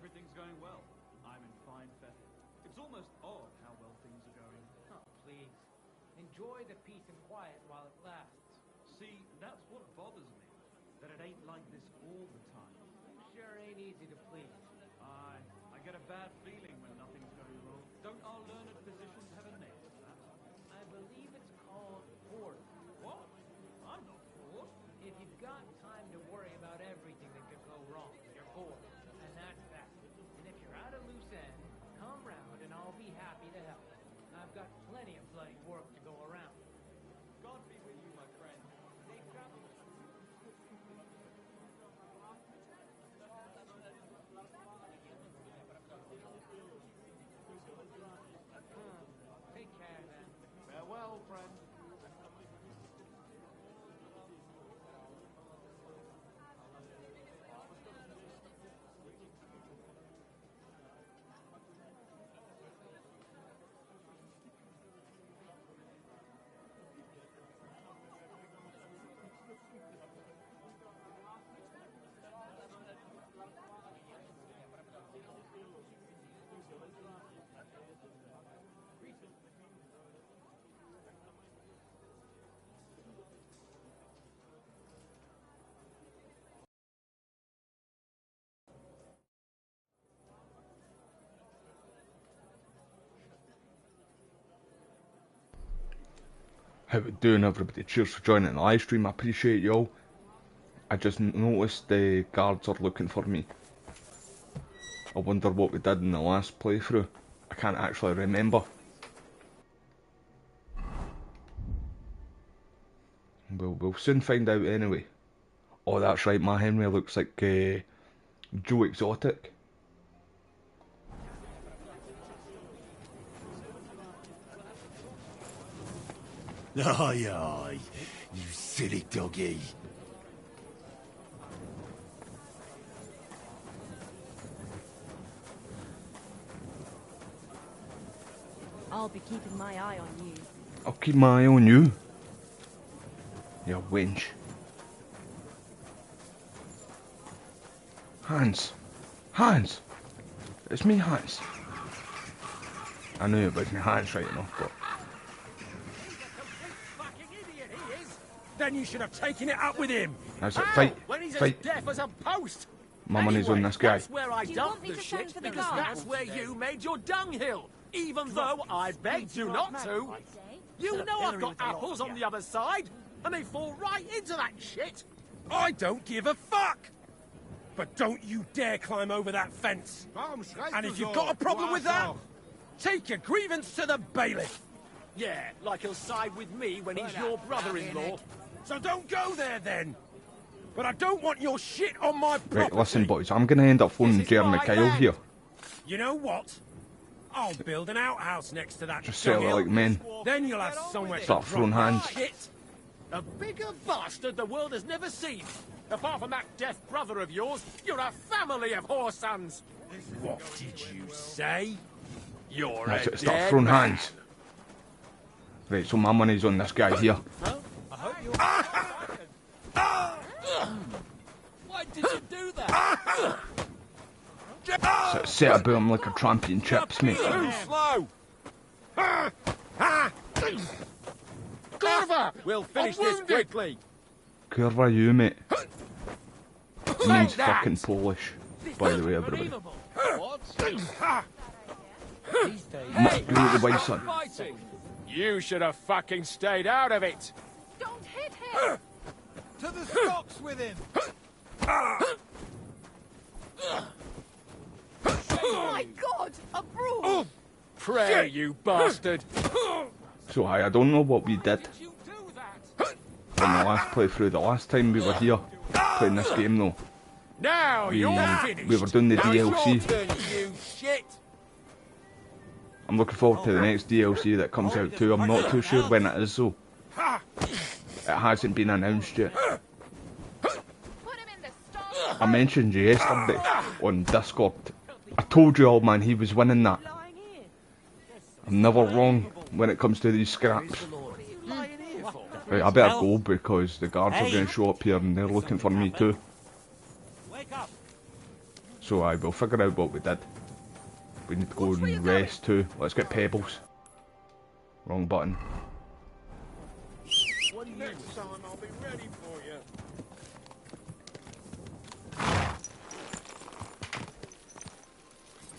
Everything's going well. I'm in fine fettle. It's almost odd how well things are going. Oh, please. Enjoy the peace and quiet while it lasts. See, that's what bothers me. That it ain't like this all the time. Sure ain't easy to please. I get a bad feeling when nothing's going wrong. Don't our learned physicians have a name for that? I believe it's called boredom. What? I'm not bored. If you've got time to worry about everything that could go wrong, you're bored. And that's that. And if you're at a loose end, come round and I'll be happy to help. I've got plenty of bloody work to go around. God be with you, my friend. Safe travels. Take care then. Farewell, friend. How we doing, everybody? Cheers for joining the live stream. I appreciate y'all. I just noticed the guards are looking for me. I wonder what we did in the last playthrough. I can't actually remember. We'll soon find out anyway. Oh, that's right, my Henry looks like Joe Exotic. Aye, aye, you silly doggy. I'll be keeping my eye on you. I'll keep my eye on you. You wench. Hans. Hans. It's me, Hans. I knew it wasn't Hans right enough, but... Then you should have taken it up with him. That's it. Fight. When he's Fight. as deaf as a post. My money's on this guy. That's where I dumped the shit, because that's where you made your dunghill. Even though I begged you not to. You know I've got apples on the other side, and they fall right into that shit. I don't give a fuck. But don't you dare climb over that fence. And if you've got a problem with that, take your grievance to the bailiff. Yeah, like he'll side with me when he's your brother-in-law. So don't go there then. But I don't want your shit on my property. Right, listen boys, I'm gonna end up phoning Jeremy Kyle here. You know what? I'll build an outhouse next to that. Just settle it like men. Then you'll have somewhere to Start throwing hands. Shit. A bigger bastard the world has never seen. Apart from that deaf brother of yours, you're a family of whore sons. What did you say? You're That's a it, start dead throwing man. hands. Right, so my money's on this guy here. Well, I hope you're... Why did you do that? So set about him like a champion chips, mate. Too slow. Clever! We'll finish this quickly. Curva you, mate. He Like means that. fucking Polish, by the way, everybody. What? Must be the way, son. Fighting. You should have fucking stayed out of it. Don't hit him! To the stocks with him! Oh my god! A brawl! Pray, you bastard. So I don't know what we did Did you do that? in the last playthrough. The last time we were here playing this game, though, Now you're finished. we were doing the Now it's your DLC. turn, you shit. I'm looking forward to the next DLC that comes out too. I'm not too sure when it is, though. It hasn't been announced yet. Put him in the stocks! I mentioned you yesterday on Discord. I told you all, man, he was winning that. Lying here. I'm never wrong when it comes to these scraps. Right, I better go because the guards are going to show up here and they're looking for me too. Wake up! So So I will figure out what we did. We need to go and rest too. Let's get pebbles. Wrong button. Next time I'll be ready for you.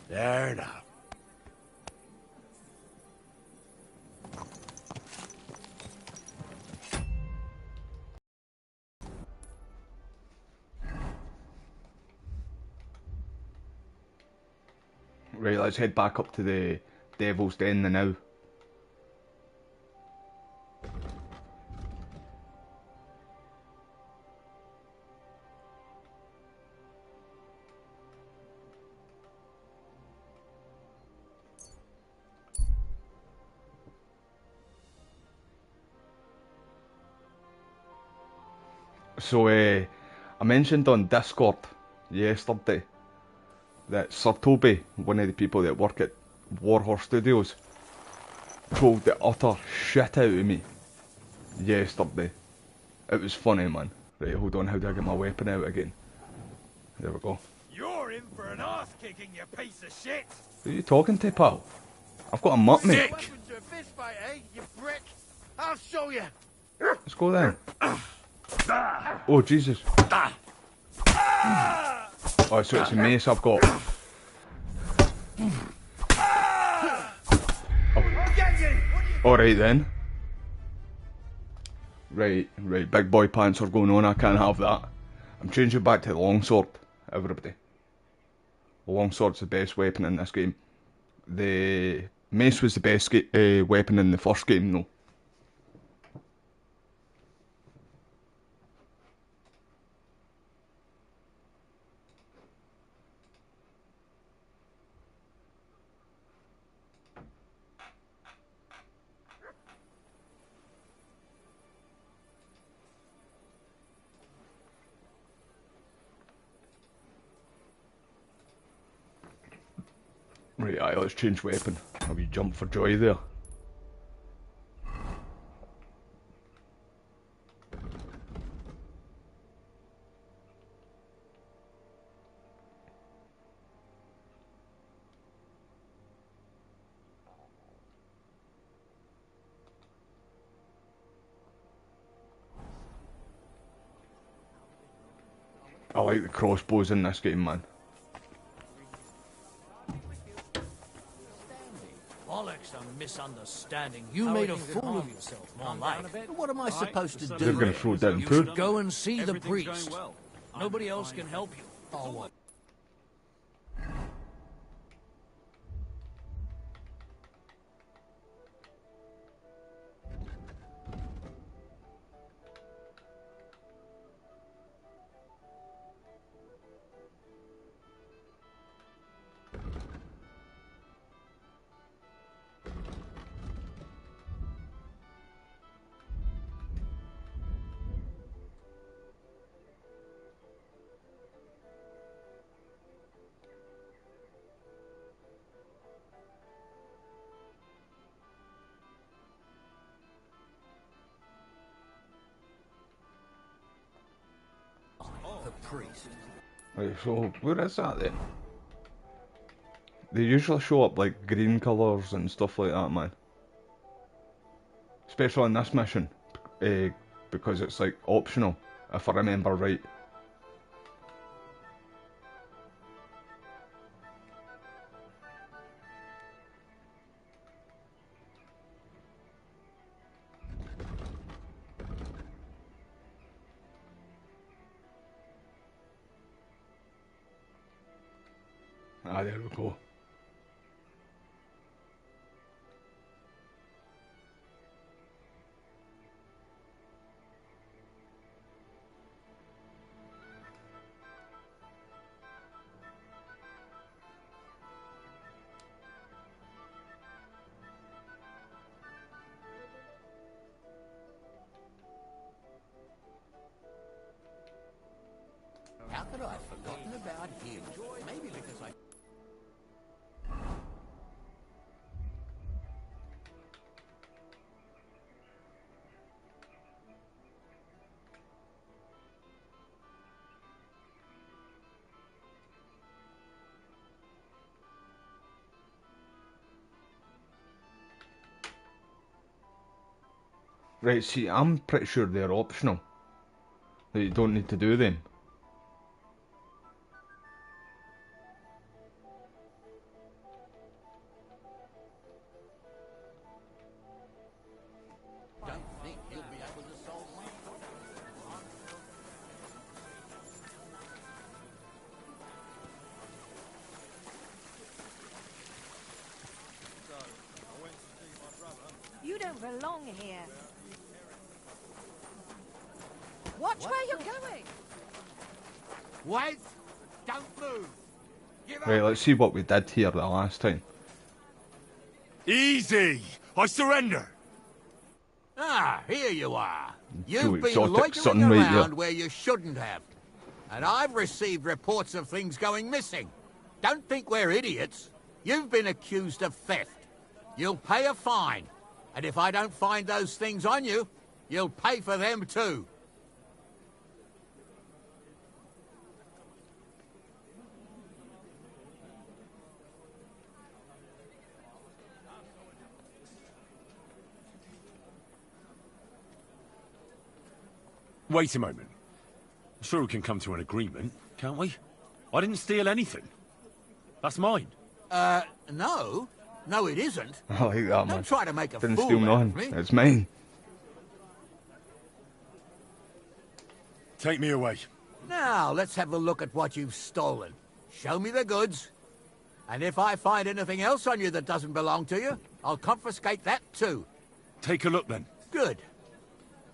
Fair enough. Right, let's head back up to the Devil's Den now. So, I mentioned on Discord yesterday that Sir Toby, one of the people that work at Warhorse Studios, trolled the utter shit out of me yesterday. It was funny, man. Right, hold on, how do I get my weapon out again? There we go. You're in for an ass kicking, you piece of shit. Who are you talking to, pal? I've got a mutt, mate. Weapons to a fist fight, eh, you prick? I'll show you. Let's go then. Oh, Jesus. Oh, so it's a mace I've got. Alright then. Right, big boy pants are going on, I can't have that. I'm changing back to the longsword, everybody. The longsword's the best weapon in this game. The mace was the best weapon in the first game though. Right, aye, let's change weapon. Have you jumped for joy there? I like the crossbows in this game, man. Bollocks, a misunderstanding. You made a fool of yourself, more like. What am I supposed to do? They're gonna throw down You too. should go and see the Everything's priest. going well. Nobody else can help you. Oh, what? The priest. Right, so where is that then? They usually show up like green colours and stuff like that, man. Especially on this mission, because it's like optional, if I remember right. Ah, there we go. How could I have forgotten about him? Maybe because I... Right, see, I'm pretty sure they're optional. That you don't need to do them. Don't think you'll be able to solve my problem. You don't belong here. Watch where you're going. Wait! Don't move! Right, let's see what we did here the last time. Easy! I surrender! Ah, here you are. Too You've been exotic, loitering something right around here. where you shouldn't have. And I've received reports of things going missing. Don't think we're idiots. You've been accused of theft. You'll pay a fine. And if I don't find those things on you, you'll pay for them too. Wait a moment. Sure we can come to an agreement, can't we? I didn't steal anything. That's mine. No. No, it isn't. I like that, man. Don't try to make a Didn't fool steal out of nothing. me. It's mine. Take me away. Now, let's have a look at what you've stolen. Show me the goods. And if I find anything else on you that doesn't belong to you, I'll confiscate that too. Take a look then. Good.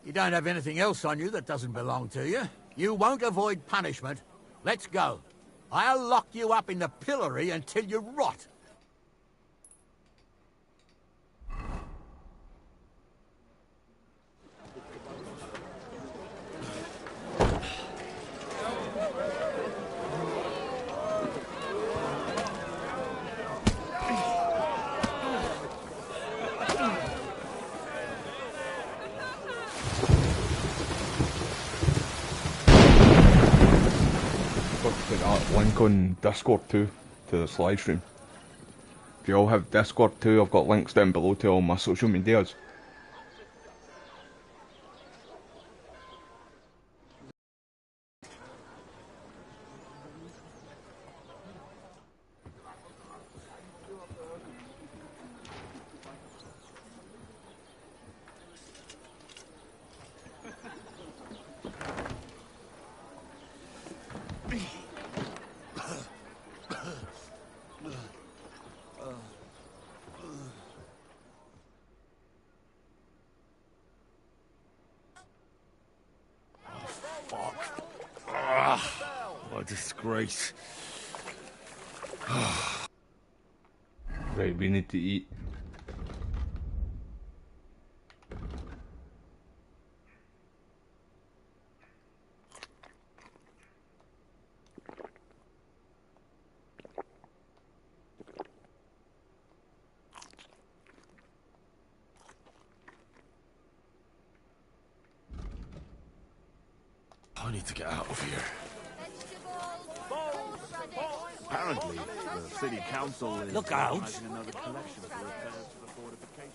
You don't have anything else on you that doesn't belong to you. You won't avoid punishment. Let's go. I'll lock you up in the pillory until you rot. Put that link on Discord too, to this live stream. If you all have Discord too, I've got links down below to all my social medias. What a disgrace. Right, we need to eat. I need to get out of here. Apparently, the city council is Look out. organizing another collection for repairs to the fortification.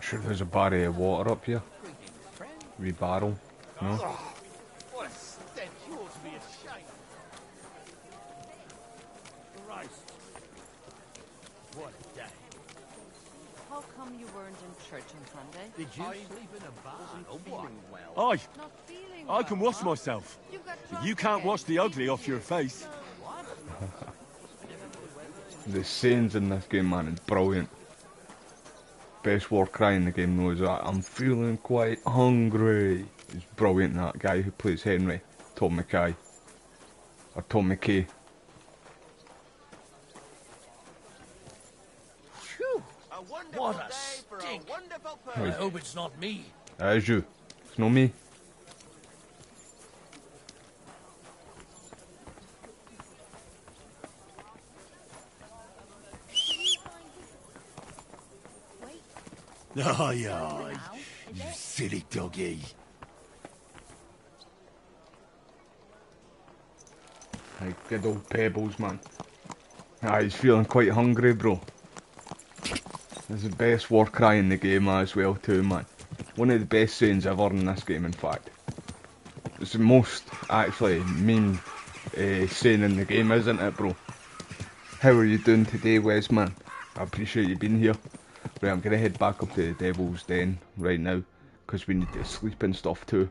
Sure, there's a body of water up here. Wee barrel. No? What a stench! You ought to be ashamed. Christ. What a day. How come you weren't in church on Sunday? Did you sleep in a barn or what? Aye, Not feeling I can well, wash huh? myself. You got But drunk you can't again. wash the ugly off your face. The sayings in this game, man, is brilliant. Best war cry in the game though is that I'm feeling quite hungry. It's brilliant, that guy who plays Henry, Tom Mackay. Or Tom McKay. Phew! A wonderful What a day for stink. a wonderful I person. hope it's not me. That is you. It's not me. Aye, aye. You silly doggy. Like good old Pebbles, man. Ah, he's feeling quite hungry, bro. It's the best war cry in the game as well too, man. One of the best sayings ever in this game, in fact. It's the most, actually, mean saying in the game, isn't it, bro? How are you doing today, Wes, man? I appreciate you being here. Right, I'm gonna head back up to the Devil's Den right now, because we need to sleep and stuff too.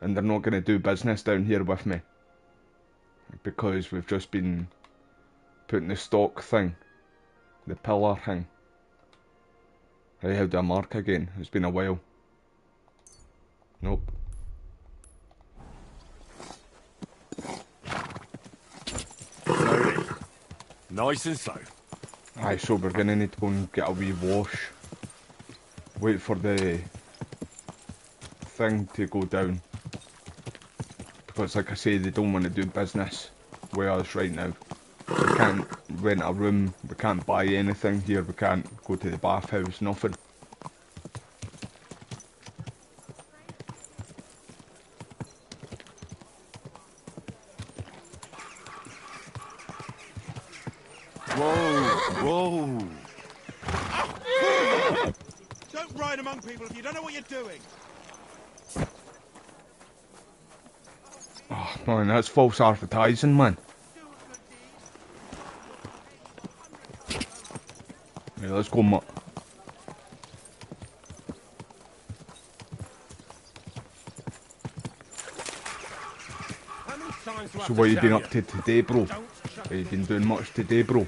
And they're not gonna do business down here with me, because we've just been putting the stock thing, the pillar thing. Right, how do I mark again? It's been a while. Nope. Slowly. Nice and slow. Aye, so we're gonna need to go and get a wee wash. Wait for the thing to go down. Because like I say, they don't want to do business with us right now. We can't rent a room, we can't buy anything here, we can't go to the bathhouse, nothing. Whoa! Don't ride among people if you don't know what you're doing. Oh man, that's false advertising, man. Yeah, let's go, Mutt. So what you been up to today, bro? Have you been doing much today, bro?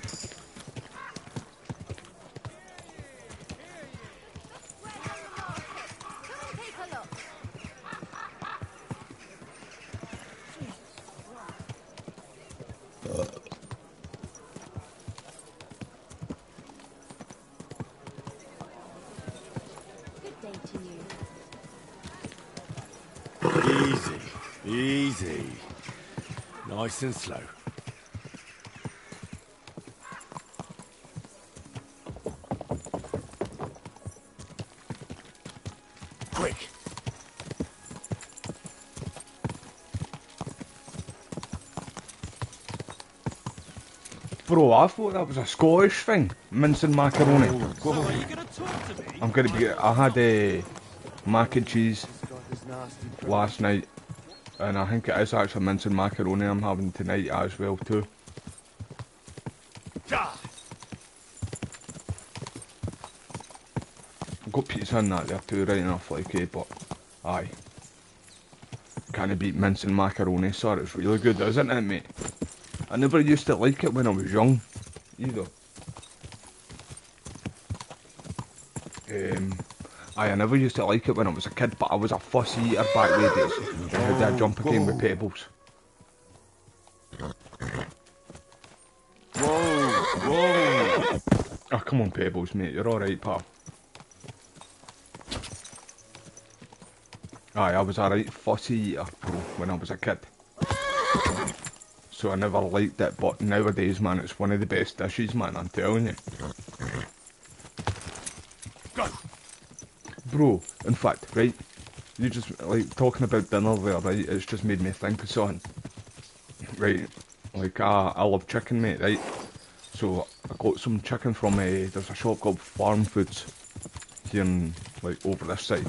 Easy. Nice and slow. Quick. Bro, I thought that was a Scottish thing, mincing macaroni. So are you gonna talk to me? I'm gonna be. I had mac and cheese last night, and I think it is actually mincing macaroni I'm having tonight as well too. I've got pizza in that there too, right enough, like but aye. Can't beat mincing macaroni, sir. It's really good, isn't it, mate? I never used to like it when I was young, either. I never used to like it when I was a kid, but I was a fussy eater back in the days. I had that jump again with pebbles. Whoa! Oh, come on, Pebbles, mate. You're alright, pal. Aye, I was a right fussy eater, bro, when I was a kid. So I never liked it, but nowadays, man, it's one of the best dishes, man, I'm telling you. Bro, in fact, right, you just, like, talking about dinner there, right, it's just made me think of something. Right, like, I love chicken, mate, right? So, I got some chicken from, there's a shop called Farm Foods here in, like, over this side.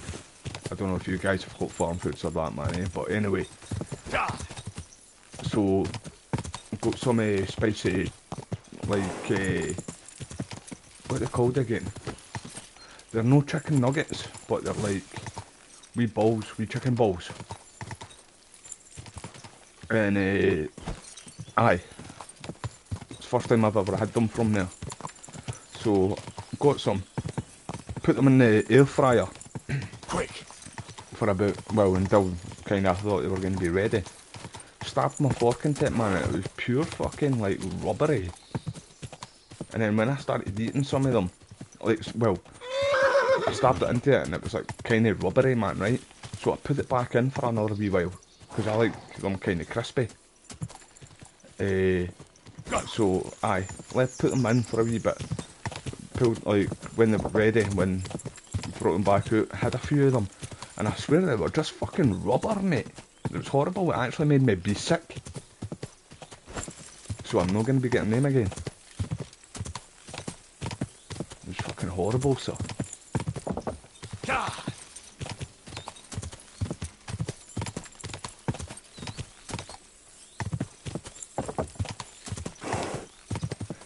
I don't know if you guys have got Farm Foods or that, man, but anyway. So, I got some spicy, like, what are they called again? They're no chicken nuggets, but they're like wee balls, wee chicken balls. And aye, it's the first time I've ever had them from there. So got some, put them in the air fryer. Quick. For about, well, until kind of I thought they were going to be ready. Stabbed my fork into it, man, and it was pure fucking like rubbery. And then when I started eating some of them, like, well, I stabbed it into it and it was like kind of rubbery, man, right? So I put it back in for another wee while, because I like them kind of crispy. So, aye, let's put them in for a wee bit. Pulled, like, when they were ready, when I brought them back out, I had a few of them. And I swear they were just fucking rubber, mate. It was horrible, it actually made me be sick. So I'm not going to be getting them again. horrible, sir. God.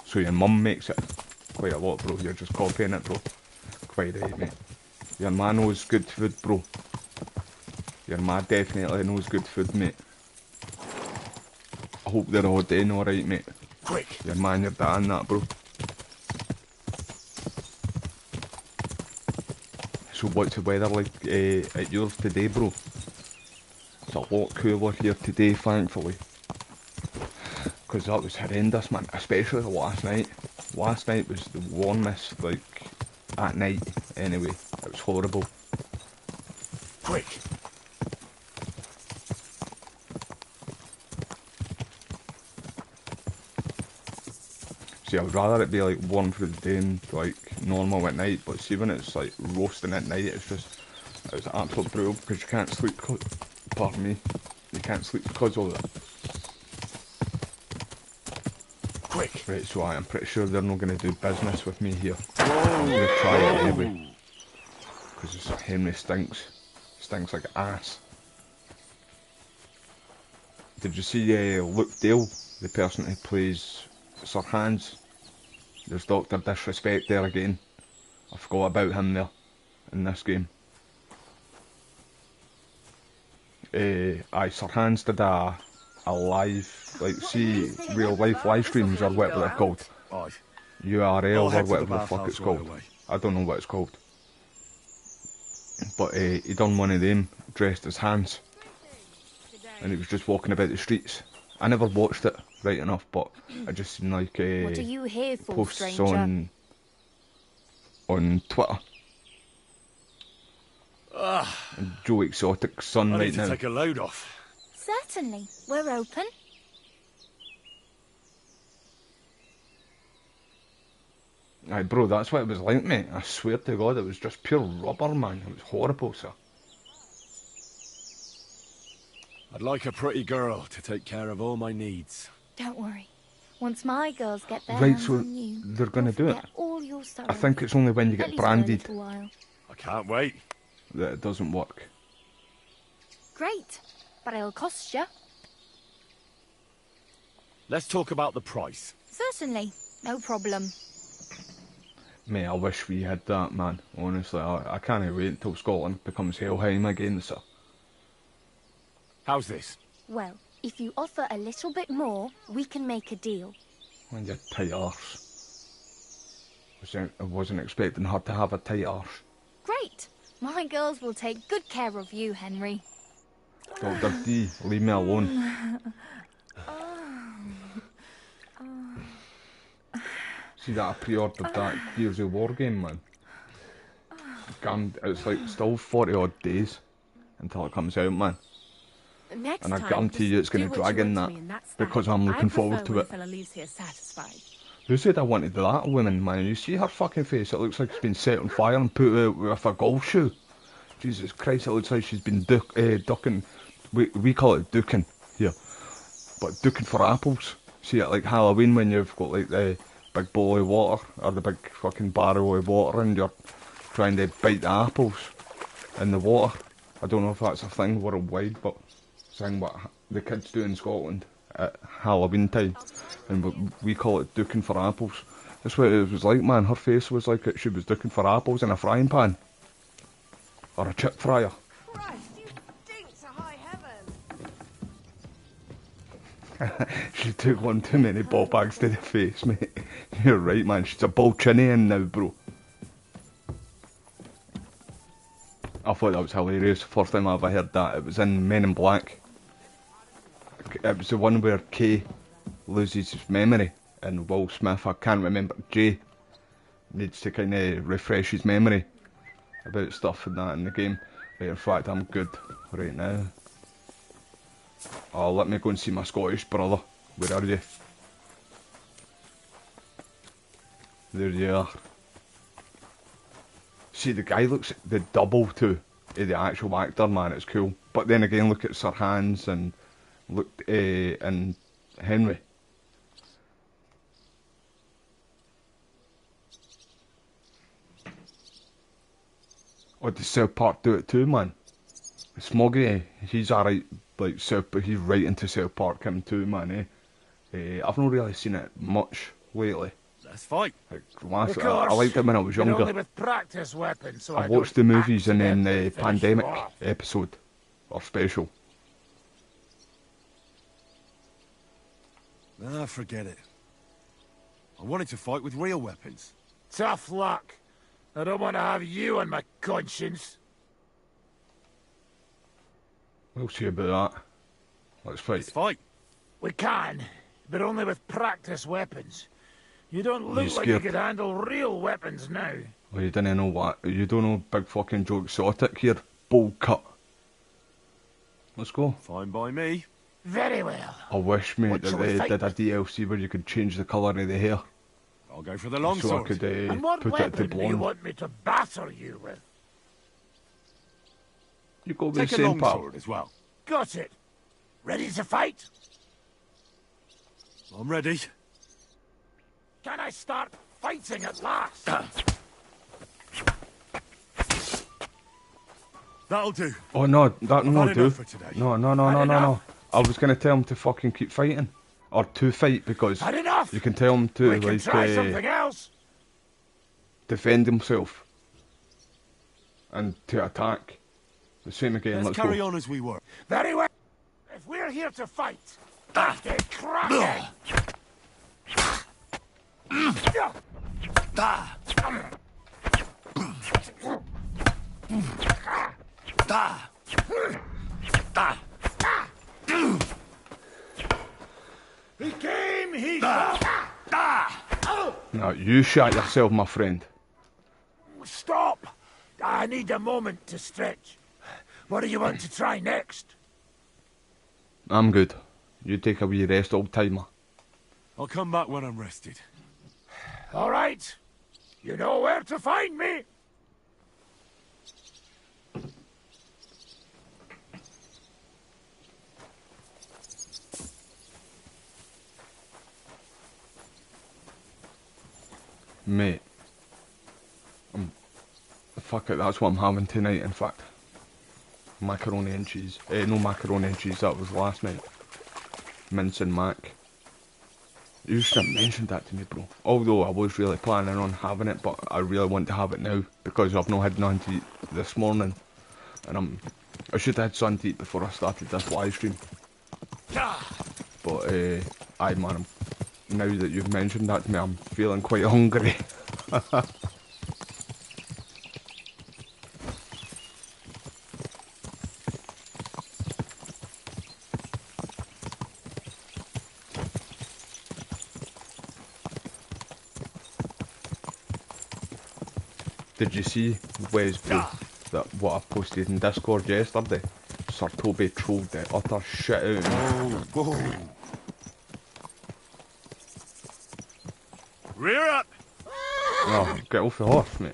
So your mum makes it quite a lot, bro. You're just copying it, bro. Quite right, mate. Your ma knows good food, bro. Your ma definitely knows good food, mate. I hope they're all doing alright, mate. Quick. Your ma and your dad and that, bro. So what's the weather like at yours today, bro? It's a lot cooler here today, thankfully. Because that was horrendous, man. Especially last night. Last night was the warmest, like, at night, anyway. It was horrible. Quick. See, I would rather it be, like, warm through the day and, like, normal at night. But see, when it's, like, roasting at night, it's absolutely brutal because you can't sleep, pardon me. You can't sleep because of it. Quick. Right, so I am pretty sure they're not going to do business with me here. I'm going to try it anyway. Because Henry stinks. Stinks like ass. Did you see Luke Dale, the person who plays Sir Hans? There's Dr. Disrespect there again. I forgot about him there in this game. Aye, Sir Hans did a live, like, see, real life live streams or whatever they're called. Right. URL I'll or head to whatever the the fuck bathhouse it's right called. away. I don't know what it's called. But he done one of them dressed as Hans. And he was just walking about the streets. I never watched it right enough, but I just seen like What are you here for, posts stranger? on Twitter. And Joe Exotic's son I right need to now. take a load off. Certainly. We're open. Aye, bro, that's what it was like, mate. I swear to God, it was just pure rubber, man. It was horrible, sir. I'd like a pretty girl to take care of all my needs. Don't worry. Once my girls get their Right, hands so on you, they're gonna you'll do it. forget all your sorrows. I think it's only when you At get least for a branded little while. I can't wait. that it doesn't work. Great, but it'll cost you. Let's talk about the price. Certainly, no problem. Mate, I wish we had that, man. Honestly, I can't wait until Scotland becomes Helheim again, sir. How's this? Well, if you offer a little bit more, we can make a deal. And your tight arse. I wasn't expecting her to have a tight arse. Great. My girls will take good care of you, Henry. Dr. D, leave me alone. See that I pre-ordered that Gears of War game, man. It's like still 40 odd days until it comes out, man. Next And I time, guarantee you it's just going do to what drag you in want that to me and that's because that. I'm I looking prefer forward to when it. a fella leaves here satisfied. Who said I wanted that woman, man? You see her fucking face? It looks like it's been set on fire and put out with a golf shoe. Jesus Christ, it looks like she's been ducking. We call it duking here, but duking for apples. See, at like Halloween when you've got like the big bowl of water or the big fucking barrel of water and you're trying to bite the apples in the water. I don't know if that's a thing worldwide, but it's a thing what the kids do in Scotland at Halloween time, and we call it duking for apples. That's what it was like, man. Her face was like she was duking for apples in a frying pan or a chip fryer. Christ, you stink to high heaven. She took one too many ball bags to the face, mate. You're right, man. She's a ball chinny in now, bro. I thought that was hilarious. First time I ever heard that. It was in Men in Black. It was the one where Kay loses his memory and Will Smith, I can't remember, Jay, needs to kind of refresh his memory about stuff and that in the game. Right, in fact, I'm good right now. Oh, let me go and see my Scottish brother. Where are you? There you are. See, the guy looks the double to the actual actor, man. It's cool. But then again, look at Sir Hans and look and Henry. Or does South Park do it too, man? Smoggy, he's alright, like, but he's right into South Park, him too, man, I've not really seen it much lately. Let's fight. Like, I liked it when I was younger. Only with practice weapons, so I watched the movies and then the pandemic episode, or special. Ah, forget it. I wanted to fight with real weapons. Tough luck. I don't want to have you on my conscience. We'll see about that. Let's fight. Let's fight. We can, but only with practice weapons. You don't look like you could handle real weapons now. Well, you didn't know what. You don't know big fucking joke exotic here. Bowl cut. Let's go. Fine by me. Very well. I wish, mate, that they did a DLC where you could change the colour of the hair. I'll go for the long so sword. I could and what put it to weapon do you blonde. want me to batter you with? You go with Take the a same long pal. sword as well. Got it. Ready to fight? I'm ready. Can I start fighting at last? That'll do. Oh no, that no had do. enough for today. No. I was gonna tell him to fucking keep fighting, or to fight, because Had enough. you can tell him to We can try something else. defend himself and to attack. The same again. Let's carry on as we were. Very well. If we're here to fight, get cracking. He came, he No, you shot yourself, my friend. Stop! I need a moment to stretch. What do you want to try next? I'm good. You take a wee rest, old timer. I'll come back when I'm rested. All right. You know where to find me. Mate. Fuck it, that's what I'm having tonight, in fact. Macaroni and cheese. No macaroni and cheese, that was last night. Mince and mac. You should have mentioned that to me, bro. Although I was really planning on having it, but I really want to have it now, because I've not had none to eat this morning. And I should have had something to eat before I started this live stream. But, aye man, now that you've mentioned that to me, I'm feeling quite hungry. Did you see, Wes, bro, that what I posted in Discord yesterday? Sir Toby trolled the utter shit out of me. Whoa. Rear up! No, get off the horse, mate.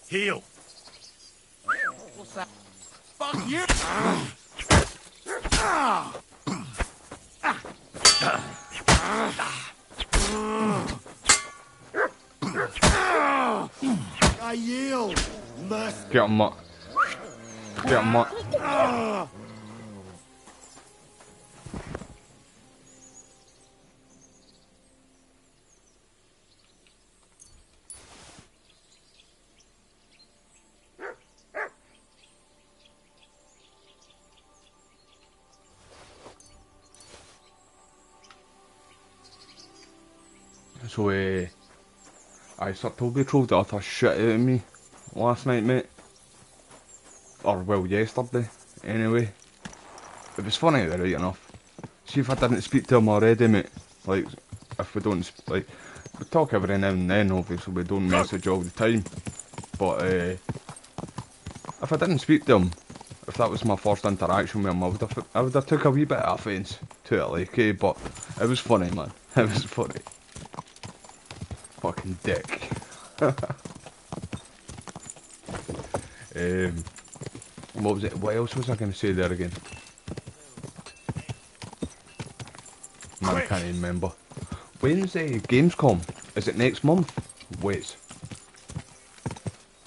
Heal. What's that? Fuck you! I yield. Get him, Mutt. Get him, Mutt. So, Sir Toby trolled the utter shit out of me last night, mate. Or, well, yesterday, anyway. It was funny, right enough. See if I didn't speak to him already, mate. Like, if we don't, like, we talk every now and then, obviously, we don't message all the time. But, if I didn't speak to him, if that was my first interaction with him, I would have took a wee bit of offence to it, like, but it was funny, man. It was funny. Fucking dick. What was it? What else was I going to say there again? Man, I can't even remember. When's Gamescom? Is it next month? ways.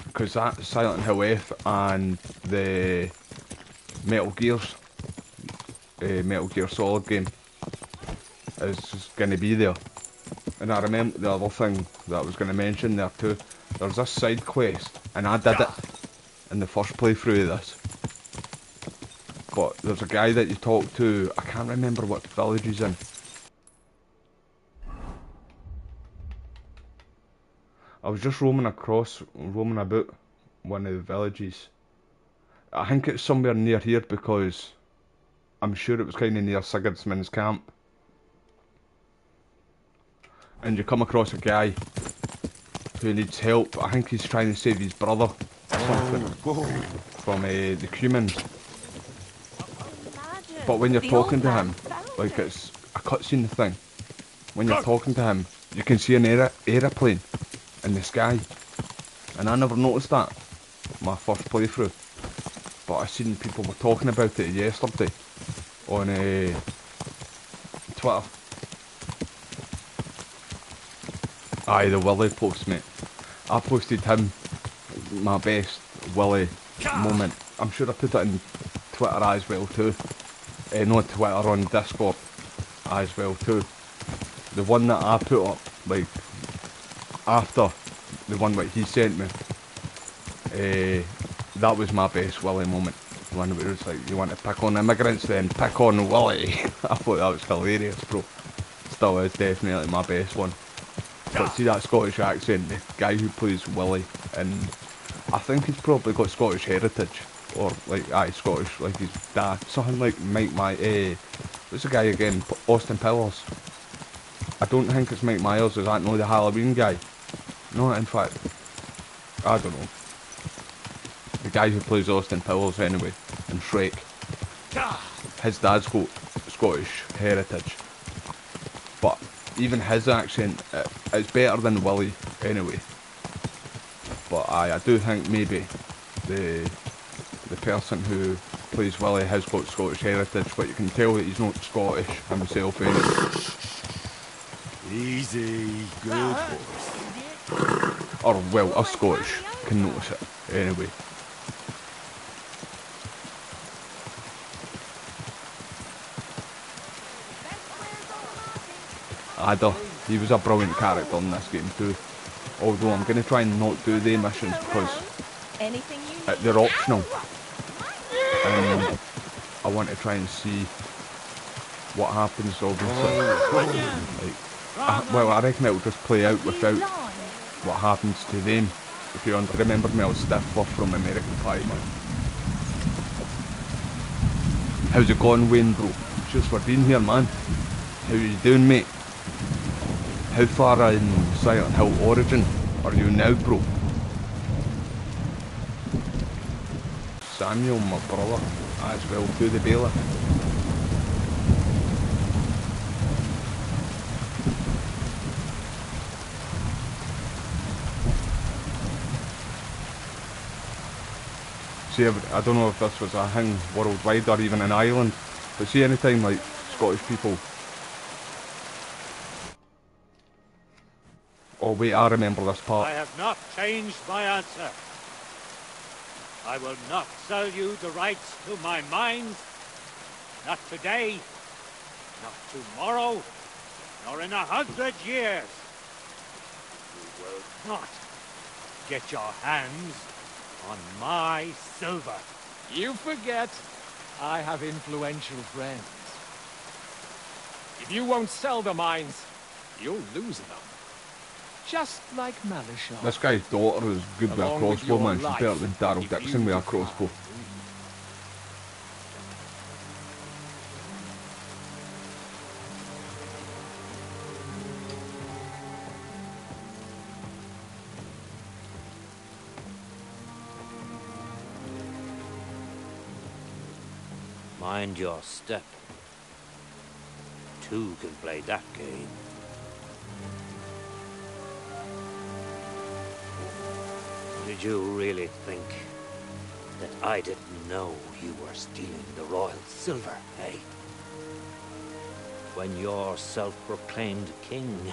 Because that Silent Hill F and the Metal Gear Solid game is just going to be there. And I remember the other thing that I was going to mention there too. There's this side quest, and I did it in the first playthrough of this. But there's a guy that you talk to, I can't remember what village he's in. I was just roaming about one of the villages. I think it's somewhere near here because I'm sure it was kind of near Sigurdsman's camp. And you come across a guy who needs help. I think he's trying to save his brother or something from the humans. But when you're talking to him, like it's a cutscene thing, when you're talking to him, you can see an aeroplane in the sky. And I never noticed that my first playthrough. But I seen people were talking about it yesterday on Twitter. Aye, the Willy post, mate. I posted him my best Willy moment. I'm sure I put it on Twitter as well too. Not Twitter, on Discord as well too. The one that I put up, like, after the one that he sent me, that was my best Willy moment. The one where it was like, you want to pick on immigrants, then pick on Willy. I thought that was hilarious, bro. Still is definitely my best one. But see that Scottish accent, the guy who plays Willy, and I think he's probably got Scottish heritage, or like, aye, Scottish, like his dad, something like what's the guy again, Austin Powers. I don't think it's Mike Myers, is that no, the Halloween guy? No, in fact, I don't know. The guy who plays Austin Powers anyway, in Shrek. His dad's got Scottish heritage. But even his accent, it's better than Willy anyway. But I do think maybe the person who plays Willy has got Scottish heritage, but you can tell that he's not Scottish himself anyway. Easy, good horse. Or, well, us Scottish can notice it anyway. Ada, he was a brilliant character in this game too. Although I'm going to try and not do the missions because they're optional. And I want to try and see what happens, obviously. Well, I reckon it'll just play out without what happens to them. If you remember me, I was Stifler from American Pie, man. How's it going, Wayne, bro? Cheers for being here, man. How you doing, mate? How far in Silent Hill Origin are you now, bro? Samuel, my brother, as well, to the bailiff. See, I don't know if this was a thing worldwide or even in Ireland, but see, anytime like Scottish people. Oh wait, I remember this part. I have not changed my answer. I will not sell you the rights to my mines. Not today, not tomorrow, nor in 100 years. You will not get your hands on my silver. You forget, I have influential friends. If you won't sell the mines, you'll lose them. Just like Malishar. This guy's daughter is good with a crossbow, man. She's better than Daryl Dixon with a crossbow. Mind your step. Two can play that game. Did you really think that I didn't know you were stealing the royal silver, eh? When your self-proclaimed king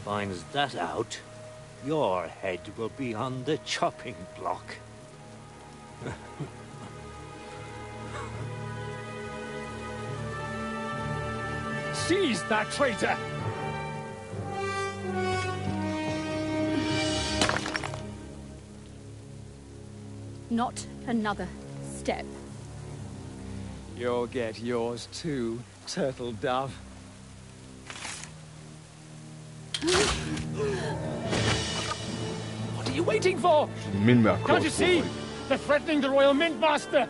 finds that out, your head will be on the chopping block. Seize that traitor! Not another step. You'll get yours too, turtle dove. What are you waiting for? Can't you see? They're threatening the Royal Mint Master!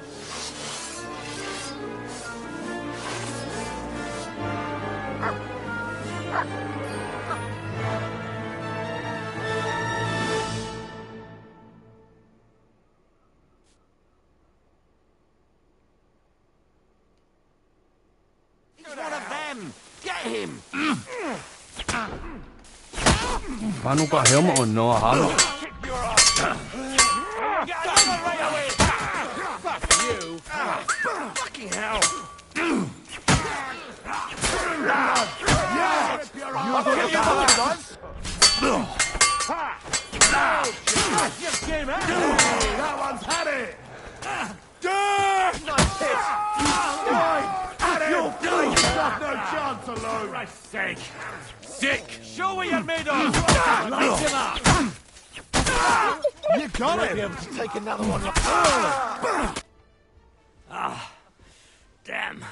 Man, I've got a helmet on. No, I haven't. Fuck you! Fucking hell! That one's had it! Nice hit! You'll do! You've got no chance alone! For Christ's sake! Sick! Show what you're made of! Light him up! You got it! Be able to take another one. Ah, damn.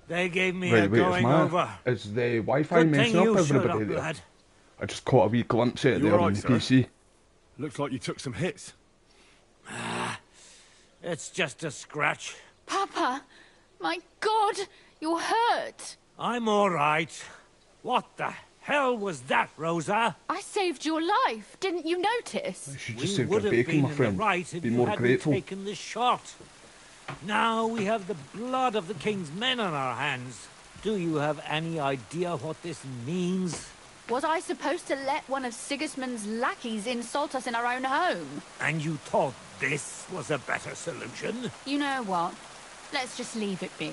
They gave me Wait, a wait, going over. Is the Wi-Fi Good thing messing you up showed everybody up, there? lad. I just caught a wee glimpse of it You there on alright, the sir? PC. Looks like you took some hits. It's just a scratch. Papa! My God! You're hurt! I'm all right. What the hell was that, Rosa? I saved your life. Didn't you notice? You should We just saved would your have bacon, been my in friend. the right if Be you more hadn't grateful. taken the shot. Now we have the blood of the king's men on our hands. Do you have any idea what this means? Was I supposed to let one of Sigismund's lackeys insult us in our own home? And you thought this was a better solution? You know what? Let's just leave it be.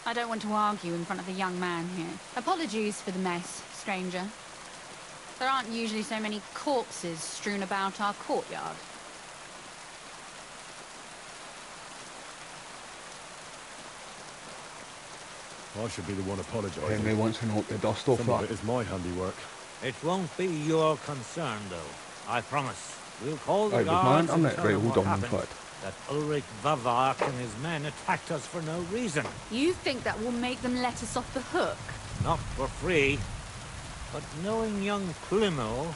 I don't want to argue in front of the young man here. Apologies for the mess, stranger. There aren't usually so many corpses strewn about our courtyard. I should be the one apologising. Henry wants to knock the dust off Some of that. it is my handiwork. It won't be your concern, though. I promise. We'll call the Right, with my guards and internet, tell right, them hold what on one happened. sec. That Ulrich Vavark and his men attacked us for no reason. You think that will make them let us off the hook? Not for free. But knowing young Plimo,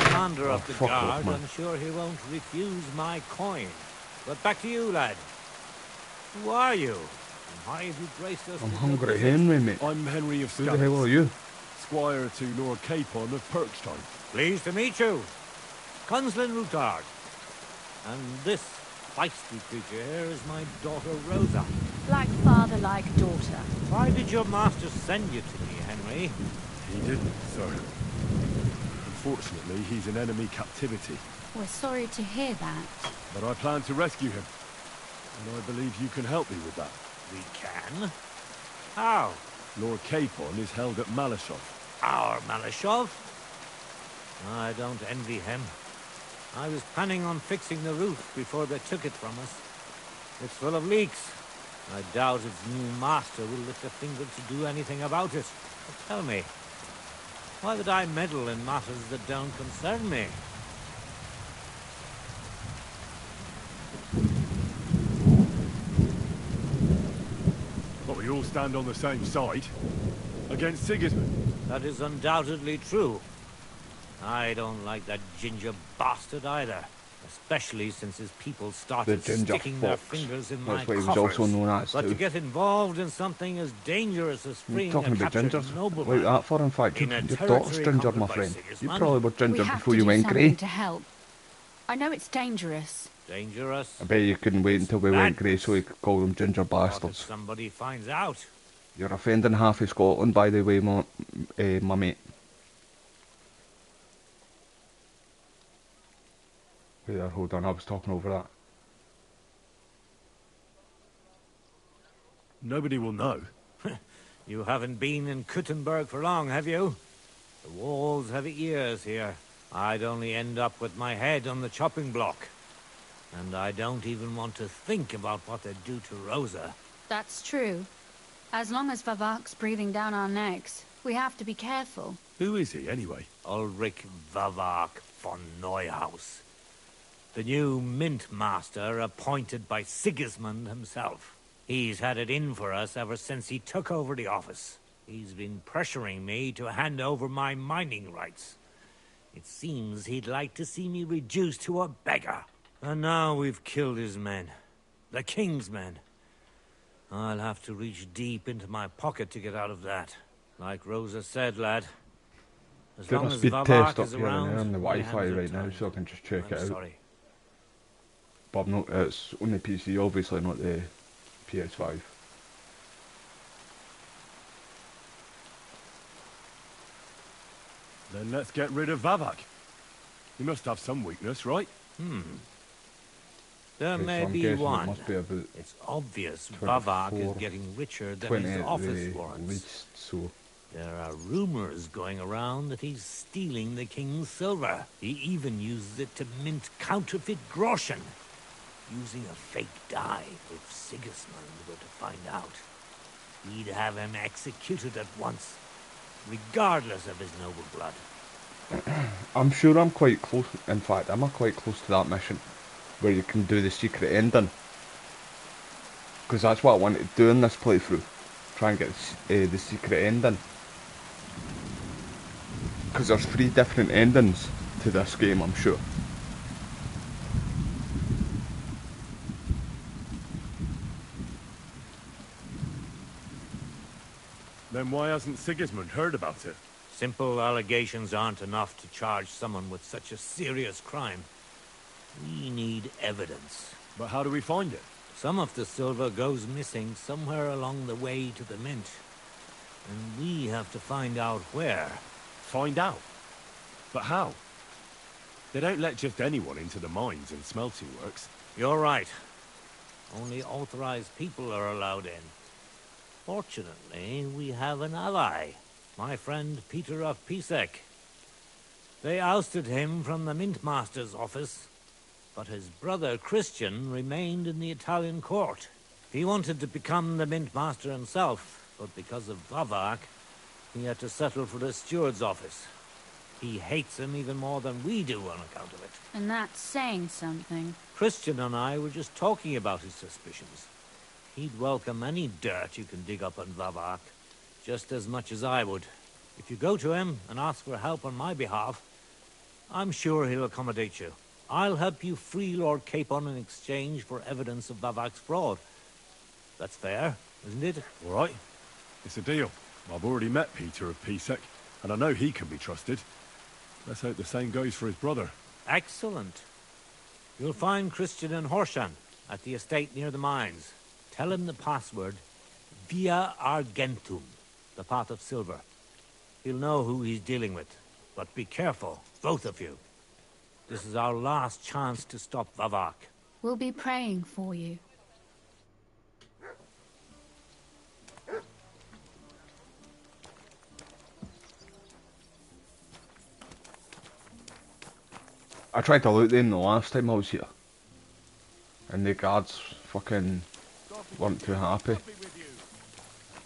commander of the fuck off, guard, man. I'm sure he won't refuse my coin. But back to you, lad. Who are you? And why have you graced us I'm with your hungry visit? Henry, mate. I'm Henry of Who the hell are you? Squire to Lord Capon of Perkstein. Pleased to meet you. Conslin Rutard. And this feisty creature here is my daughter Rosa. Like father, like daughter. Why did your master send you to me, Henry? He didn't, sir. Unfortunately, he's in enemy captivity. We're sorry to hear that. But I plan to rescue him. And I believe you can help me with that. We can? How? Lord Capon is held at Malashov. Our Malashov? I don't envy him. I was planning on fixing the roof before they took it from us. It's full of leaks. I doubt its new master will lift a finger to do anything about it. But tell me, why would I meddle in matters that don't concern me? But we all stand on the same side. Against Sigismund. That is undoubtedly true. I don't like that ginger bastard either. Especially since his people started The ginger sticking their fox. fingers in That's my what he was coffers. also known as But too. to get involved in something as dangerous as You're freeing talking a about captured gingers nobleman like that for, in fact. in a Your daughter's territory ginger, conquered my by friend. You Sigismund? probably were We ginger have before to you do went something grey. to help. I know it's dangerous. Dangerous? I bet you couldn't wait until we went grey so you could call them ginger What if bastards. somebody finds out? You're offending half of Scotland, by the way, my mate. Wait there, hold on, I was talking over that. Nobody will know. You haven't been in Kuttenberg for long, have you? The walls have ears here. I'd only end up with my head on the chopping block. And I don't even want to think about what they'd do to Rosa. That's true. As long as Vavak's breathing down our necks, we have to be careful. Who is he, anyway? Ulrich Vavak von Neuhaus. The new Mint Master appointed by Sigismund himself. He's had it in for us ever since he took over the office. He's been pressuring me to hand over my mining rights. It seems he'd like to see me reduced to a beggar. And now we've killed his men. The King's men. I'll have to reach deep into my pocket to get out of that. Like Rosa said, lad. As long Doing a as speed Vavak test up is here and around, there on the my Wi-Fi hands are right now, tied. so I can just check I'm it out. sorry. But no, it's only PC, obviously, not the PS5. Then let's get rid of Vavak. He must have some weakness, right? There Okay, may so I'm be guessing it one. must be about It's obvious 24, Vavak is getting richer than 20 his at office the warrants. least, so... There are rumors going around that he's stealing the King's silver. He even uses it to mint counterfeit groschen, using a fake dye. If Sigismund were to find out, he'd have him executed at once, regardless of his noble blood. I'm sure I'm quite close, in fact, I'm quite close to that mission, where you can do the secret ending. Because that's what I wanted to do in this playthrough. Try and get the secret ending. Because there's 3 different endings to this game, I'm sure. Then why hasn't Sigismund heard about it? Simple allegations aren't enough to charge someone with such a serious crime. We need evidence. But how do we find it? Some of the silver goes missing somewhere along the way to the mint. And we have to find out where. Find out? But how? They don't let just anyone into the mines and smelting works. You're right. Only authorized people are allowed in. Fortunately, we have an ally. My friend Peter of Pisek. They ousted him from the Mint Master's office, but his brother Christian remained in the Italian court. He wanted to become the Mint Master himself, but because of Vavak, he had to settle for the steward's office. He hates him even more than we do on account of it. And that's saying something. Christian and I were just talking about his suspicions. He'd welcome any dirt you can dig up on Vavak, just as much as I would. If you go to him and ask for help on my behalf, I'm sure he'll accommodate you. I'll help you free Lord Capon in exchange for evidence of Vavak's fraud. That's fair, isn't it? All right. It's a deal. I've already met Peter of Pisek, and I know he can be trusted. Let's hope the same goes for his brother. Excellent. You'll find Christian and Horshan at the estate near the mines. Tell him the password, Via Argentum, the pot of silver. He'll know who he's dealing with. But be careful, both of you. This is our last chance to stop Vavak. We'll be praying for you. I tried to loot them the last time I was here, and the guards fucking weren't too happy.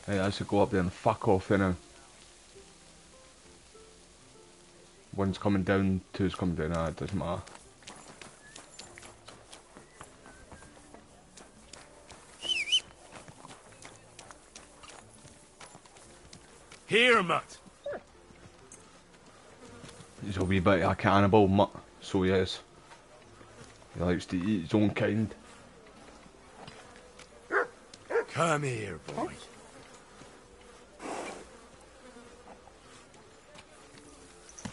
Hey, I should go up there and fuck off now. One's coming down, two's coming down, it doesn't matter. Here, mutt! He's a wee bit of a cannibal, mutt, so he is. He likes to eat his own kind. Come here, boy.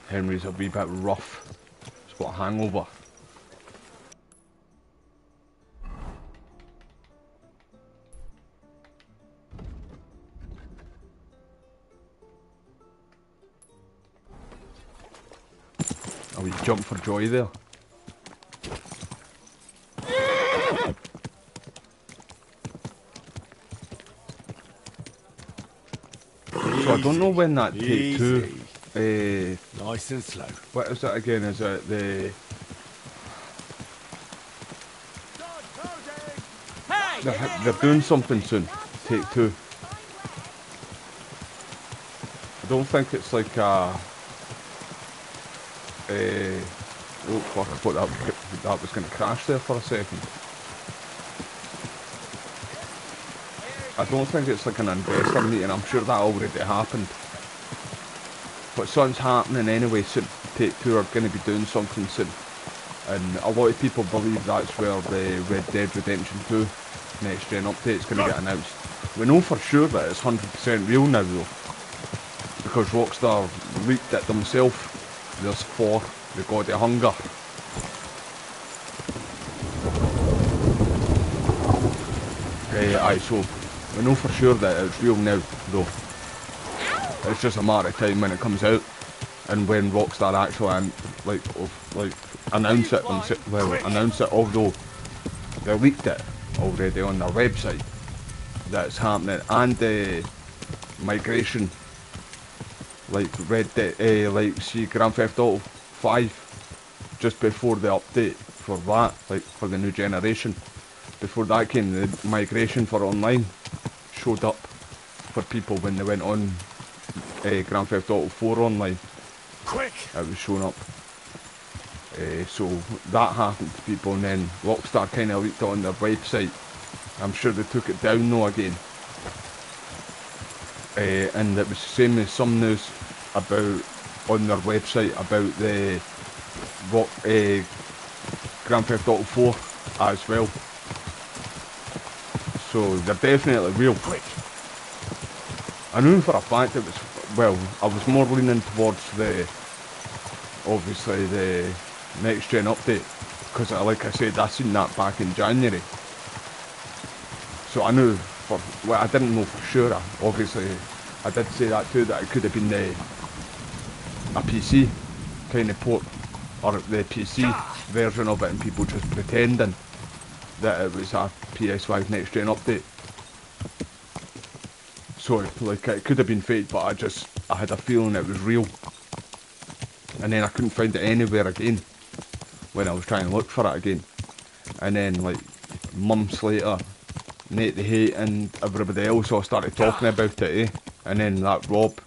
Henry's a wee bit rough. He's got a hangover. Oh, you jump for joy there. So I don't know when that take 2 Nice and slow. What is it again? Is it the... They're doing something soon. Take Two. I don't think it's like a... oh fuck, I thought that was going to crash there for a second. I don't think it's like an investor meeting, I'm sure that already happened. But something's happening anyway soon. Take Two are going to be doing something soon. And a lot of people believe that's where the Red Dead Redemption 2 next gen update is going to get announced. We know for sure that it's 100% real now though. Because Rockstar leaked it themselves. There's 4, the God of Hunger. Aye, so we know for sure that it's real now though. It's just a matter of time when it comes out, and when Rockstar actually announce it themselves. Well, announce it, although they leaked it already on their website that it's happening, and the migration, like Red Dead, like see Grand Theft Auto 5, just before the update for that, like for the new generation. Before that came, the migration for online showed up for people when they went on Grand Theft Auto 4 online. Quick! It was showing up. So that happened to people, and then Rockstar kind of leaked it on their website. I'm sure they took it down though again. And it was the same as some news about on their website about the Grand Theft Auto 4 as well. So they're definitely real. Quick. I knew for a fact it was, well, I was more leaning towards the, obviously the next gen update, because like I said, I seen that back in January. So I knew for, well, I didn't know for sure, obviously I did say that too, that it could have been a PC kind of port, or the PC version of it, and people just pretending that it was a PS5 next gen update. So like it could have been fake, but I had a feeling it was real. And then I couldn't find it anywhere again when I was trying to look for it again. And then like months later, Nate the Hate and everybody else all started talking about it, And then that Rob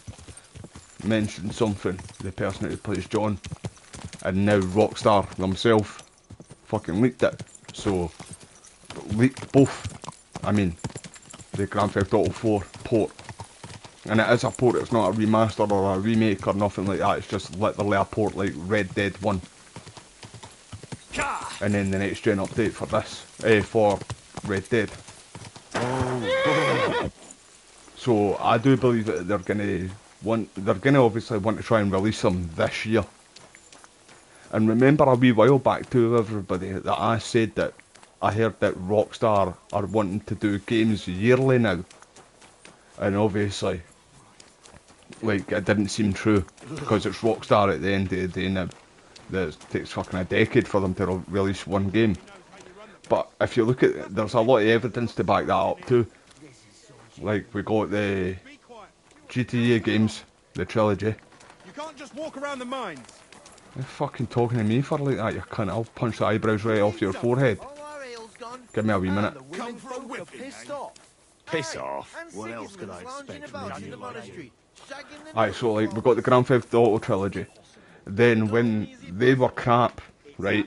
mentioned something, the person who plays John, and now Rockstar themselves fucking leaked it. So leaked both. I mean, the Grand Theft Auto 4 port. And it is a port, it's not a remaster or a remake or nothing like that, it's just literally a port like Red Dead 1. And then the next gen update for this, for Red Dead. So I do believe that they're gonna obviously want to try and release them this year. And remember a wee while back too, everybody, that I said that I heard that Rockstar are wanting to do games yearly now. And obviously, like, it didn't seem true, because it's Rockstar at the end of the day now. It takes fucking a decade for them to release one game. But if you look at, there's a lot of evidence to back that up too. Like, we got the GTA games, the trilogy. You can't just walk around the mines. You're fucking talking to me for like that, you cunt. I'll punch the eyebrows right off your forehead. Give me a wee minute. Come for a whip, Piss off. What else could I expect from you? Aye, so like, we got the Grand Theft Auto trilogy. Then when they were crap, right,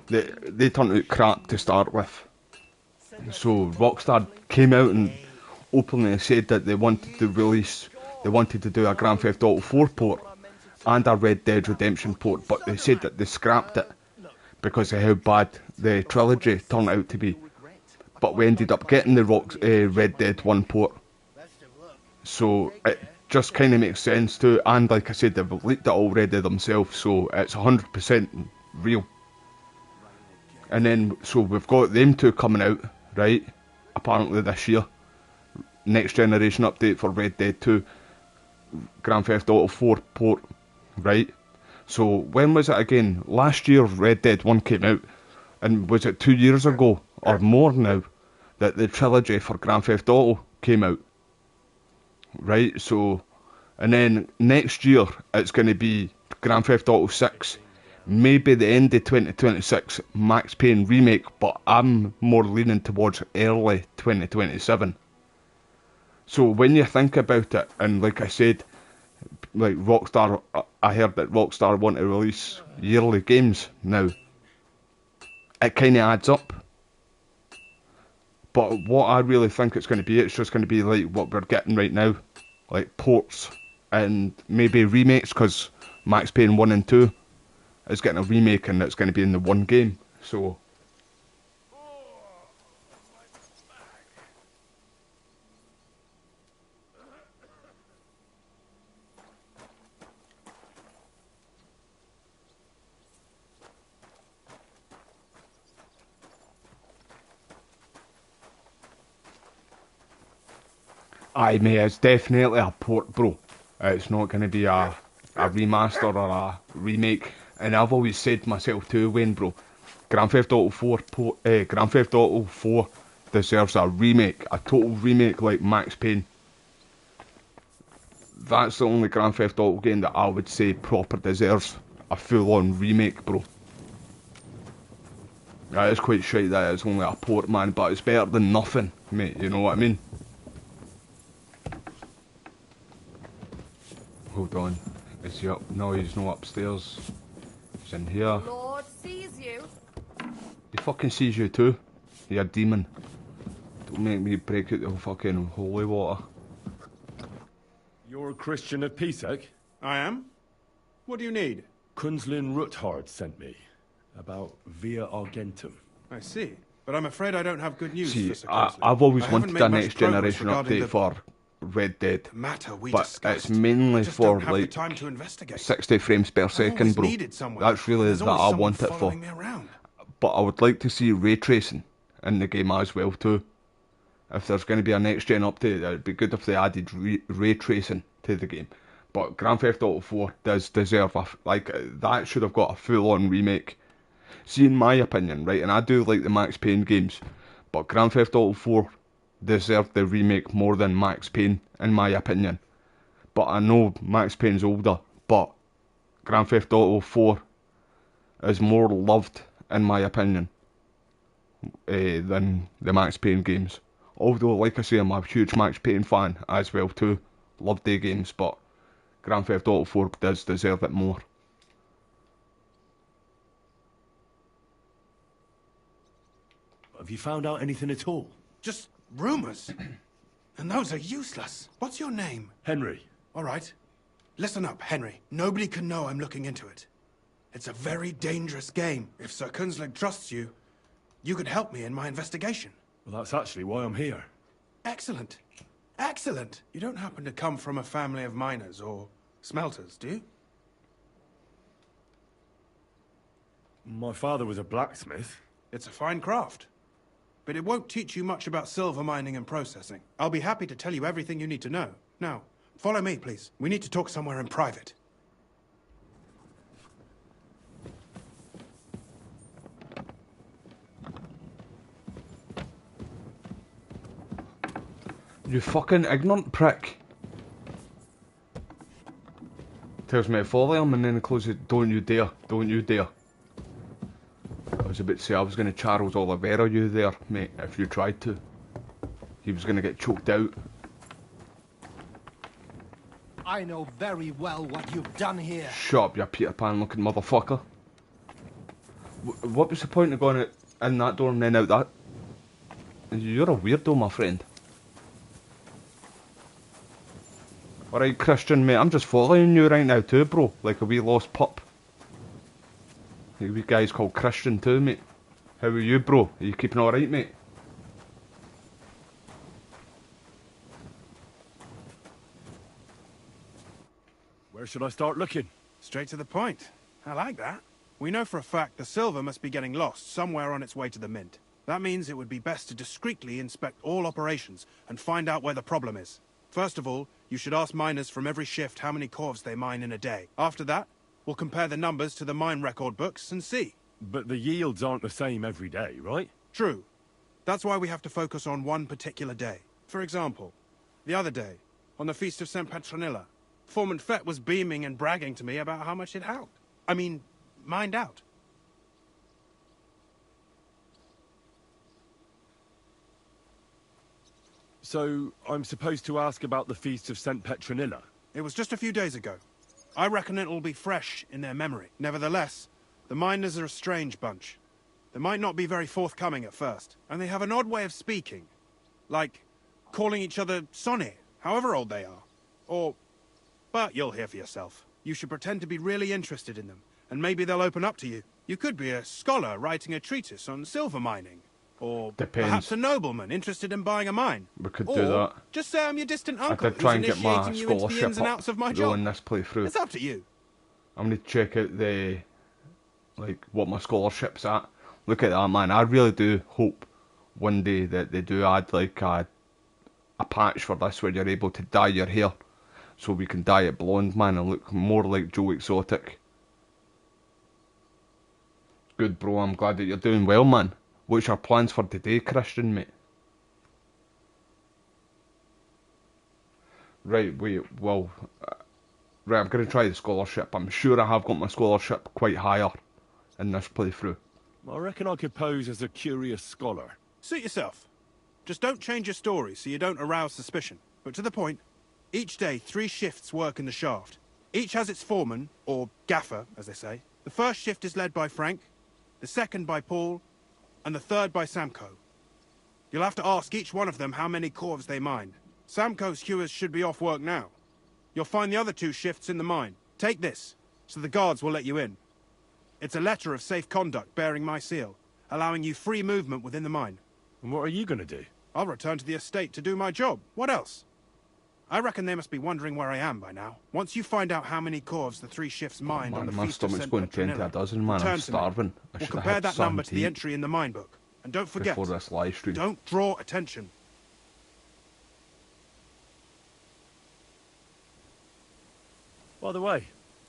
they turned out crap to start with. So Rockstar came out and openly said that they wanted to do a Grand Theft Auto 4 port and a Red Dead Redemption port, but they said that they scrapped it because of how bad the trilogy turned out to be. But we ended up getting the Red Dead 1 port. So it just kind of makes sense too, and like I said, they've leaked it already themselves, so it's 100% real. And then, so we've got them two coming out, right, apparently this year. Next generation update for Red Dead 2, Grand Theft Auto 4 port, right? So when was it again? Last year Red Dead 1 came out, and was it 2 years ago, or more now, that the trilogy for Grand Theft Auto came out? Right, so And then next year, it's going to be Grand Theft Auto 6. Maybe the end of 2026, Max Payne remake, but I'm more leaning towards early 2027. So when you think about it, and like I said, like Rockstar, I heard that Rockstar want to release yearly games now. It kind of adds up. But what I really think it's going to be, it's just going to be like what we're getting right now. Like ports and maybe remakes, because Max Payne 1 and 2 is getting a remake and it's going to be in the one game. So aye mate, it's definitely a port, bro. It's not going to be a remaster or a remake. And I've always said to myself too, Wayne, bro, Grand Theft Auto 4 deserves a remake, a total remake like Max Payne. That's the only Grand Theft Auto game that I would say proper deserves a full-on remake, bro. That is quite shite that it's only a port, man, but it's better than nothing, mate, you know what I mean? Hold on, is he up? No, he's not upstairs. He's in here. Lord sees you. He fucking sees you too. You're a demon. Don't make me break out the fucking holy water. You're a Christian at Pisek? I am. What do you need? Kunzlin Ruthard sent me about Via Argentum. I see. But I'm afraid I don't have good news See, for Sir Kunzlin. I've always I haven't wanted a made much next progress generation regarding update for Red Dead, matter we but discussed. it's mainly I just for don't have the like time to investigate. 60 frames per second, bro. needed someone. That's really There's that always I someone want it for. following me around. But I would like to see ray tracing in the game as well too. If there's going to be a next gen update, it'd be good if they added ray tracing to the game. But Grand Theft Auto 4 does deserve that should have got a full-on remake. See, in my opinion, right, and I do like the Max Payne games, but Grand Theft Auto 4 deserved the remake more than Max Payne, in my opinion. But I know Max Payne's older, but Grand Theft Auto 4 is more loved, in my opinion, than the Max Payne games. Although, like I say, I'm a huge Max Payne fan as well too. Love their games, but Grand Theft Auto 4 does deserve it more. Have you found out anything at all? Just rumours. And those are useless. What's your name? Henry. All right. Listen up, Henry. Nobody can know I'm looking into it. It's a very dangerous game. If Sir Kunzlig trusts you, you could help me in my investigation. Well, that's actually why I'm here. Excellent. Excellent. You don't happen to come from a family of miners or smelters, do you? My father was a blacksmith. It's a fine craft. But it won't teach you much about silver mining and processing. I'll be happy to tell you everything you need to know. Now, follow me, please. We need to talk somewhere in private. You fucking ignorant prick. Tells me to follow him and then he closes it. Don't you dare. Don't you dare. I was about to say I was going to Charles Oliveira you there, mate, if you tried to. He was going to get choked out. I know very well what you've done here. Shut up, you Peter Pan looking motherfucker. What was the point of going in that door and then out that? You're a weirdo, my friend. Alright, Christian, mate, I'm just following you right now too, bro. Like a wee lost pup. A wee guy's called Christian too, mate. How are you, bro? Are you keeping alright, mate? Where should I start looking? Straight to the point. I like that. We know for a fact the silver must be getting lost somewhere on its way to the mint. That means it would be best to discreetly inspect all operations and find out where the problem is. First of all, you should ask miners from every shift how many corvs they mine in a day. After that, we'll compare the numbers to the mine record books and see. But the yields aren't the same every day, right? True. That's why we have to focus on one particular day. For example, the other day, on the Feast of St. Petronilla, Foreman Fett was beaming and bragging to me about how much it helped. I mean, mined out. So, I'm supposed to ask about the Feast of St. Petronilla? It was just a few days ago. I reckon it'll be fresh in their memory. Nevertheless, the miners are a strange bunch. They might not be very forthcoming at first, and they have an odd way of speaking. Like, calling each other Sonny, however old they are. Or... but you'll hear for yourself. You should pretend to be really interested in them, and maybe they'll open up to you. You could be a scholar writing a treatise on silver mining. Or Depends. perhaps a nobleman interested in buying a mine. We could or do that. Just say I'm your distant uncle I did try and who's get my initiating you into the scholarship ins and outs of my up job. in this playthrough. It's up to you. I'm going to check out the, like, what my scholarship's at. Look at that, man. I really do hope one day that they do add, like, a patch for this where you're able to dye your hair. So we can dye it blonde, man, and look more like Joe Exotic. Good, bro. I'm glad that you're doing well, man. What's your plans for today, Christian, mate? Right, wait, well... right, I'm going to try the scholarship. I'm sure I have got my scholarship quite higher in this playthrough. I reckon I could pose as a curious scholar. Suit yourself. Just don't change your story so you don't arouse suspicion. But to the point, each day 3 shifts work in the shaft. Each has its foreman, or gaffer, as they say. The first shift is led by Frank, the second by Paul, and the third by Samko. You'll have to ask each one of them how many corves they mine. Samko's hewers should be off work now. You'll find the other 2 shifts in the mine. Take this, so the guards will let you in. It's a letter of safe conduct bearing my seal, allowing you free movement within the mine. And what are you going to do? I'll return to the estate to do my job. What else? I reckon they must be wondering where I am by now. Once you find out how many corves the 3 shifts mined on the my Feast of stomach's St. going 20 a Petronilla, dozen, man. I'm return to me. starving. I We'll should have compare had that number to something the eat entry in the mine book. And don't forget, before this live stream. don't draw attention. By the way,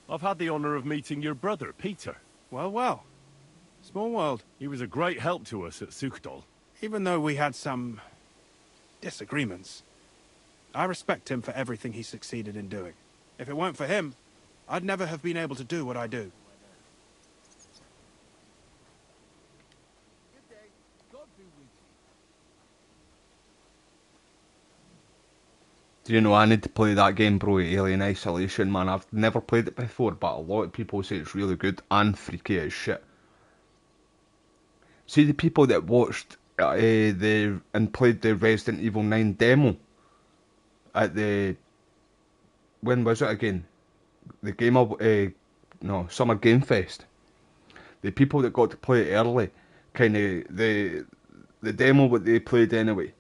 I've had the honour of meeting your brother, Peter. Well, well. Small world. He was a great help to us at Sukdal. Even though we had some disagreements, I respect him for everything he succeeded in doing. If it weren't for him, I'd never have been able to do what I do. Do you know, I need to play that game, bro, Alien Isolation, man. I've never played it before, but a lot of people say it's really good and freaky as shit. See, the people that watched and played the Resident Evil 9 demo at the... when was it again? The Game of... no, Summer Game Fest. The people that got to play it early, kind of... the demo what they played anyway,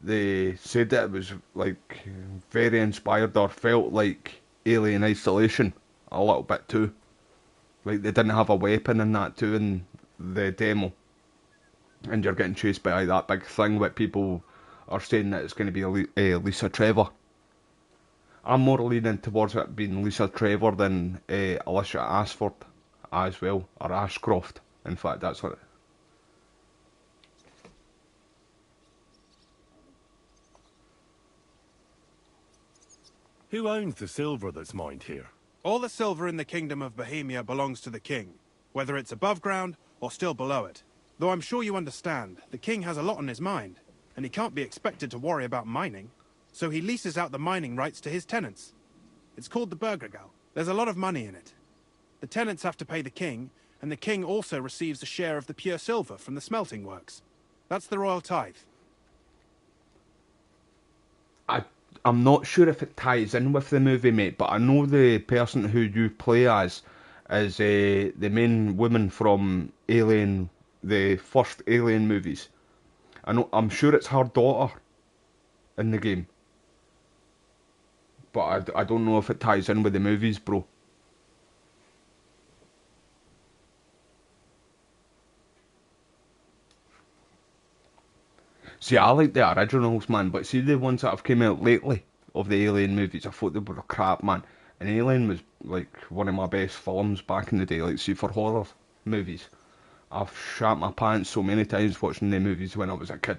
they said that it was like very inspired or felt like Alien Isolation a little bit too. Like they didn't have a weapon in that too in the demo, and you're getting chased by that big thing. But people are saying that it's going to be Lisa Trevor. I'm more leaning towards it being Lisa Trevor than Alicia Ashford as well, or Ashcroft. In fact, that's what. Who owns the silver that's mined here? All the silver in the Kingdom of Bohemia belongs to the king, whether it's above ground or still below it. Though I'm sure you understand, the king has a lot on his mind, and he can't be expected to worry about mining, so he leases out the mining rights to his tenants. It's called the Burgergau. There's a lot of money in it. The tenants have to pay the king, and the king also receives a share of the pure silver from the smelting works. That's the royal tithe. I'm not sure if it ties in with the movie, mate, but I know the person who you play as is the main woman from Alien, the first Alien movies. I'm sure it's her daughter in the game, but I don't know if it ties in with the movies, bro. See, I like the originals, man, but see the ones that have come out lately of the Alien movies, I thought they were crap, man. And Alien was, like, one of my best films back in the day, like, see, for horror movies. I've shat my pants so many times watching the movies when I was a kid.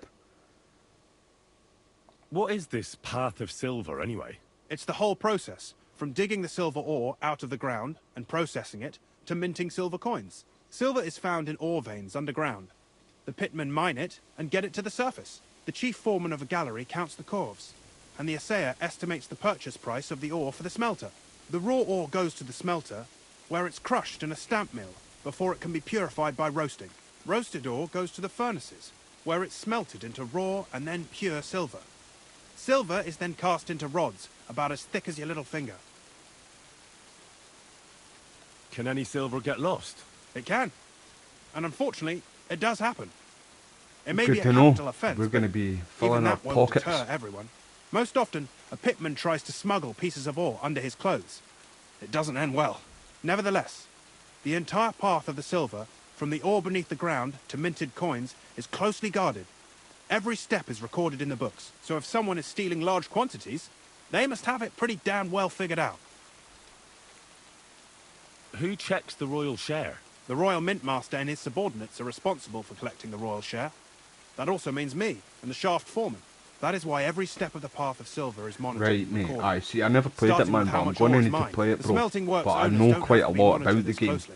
What is this Path of Silver, anyway? It's the whole process, from digging the silver ore out of the ground and processing it to minting silver coins. Silver is found in ore veins underground. The pitmen mine it and get it to the surface. The chief foreman of a gallery counts the corves, and the assayer estimates the purchase price of the ore for the smelter. The raw ore goes to the smelter, where it's crushed in a stamp mill before it can be purified by roasting. Roasted ore goes to the furnaces, where it's smelted into raw and then pure silver. Silver is then cast into rods about as thick as your little finger. Can any silver get lost? It can. And unfortunately, it does happen. It may Good be a to know. capital offence, We're going to but be even filling our that won't pockets. deter everyone. Most often, a pitman tries to smuggle pieces of ore under his clothes. It doesn't end well. Nevertheless, the entire path of the silver, from the ore beneath the ground to minted coins, is closely guarded. Every step is recorded in the books, so if someone is stealing large quantities, they must have it pretty damn well figured out. Who checks the royal share? The royal mint master and his subordinates are responsible for collecting the royal share. That also means me and the shaft foreman. That is why every step of the path of silver is monitored. Right, and mate. recorded. I see. I never played it, Starting man, with but how I'm much going to ore is need to mined. play it, The bro. smelting works But I owners know don't quite have a to be lot about monitored the as game. closely,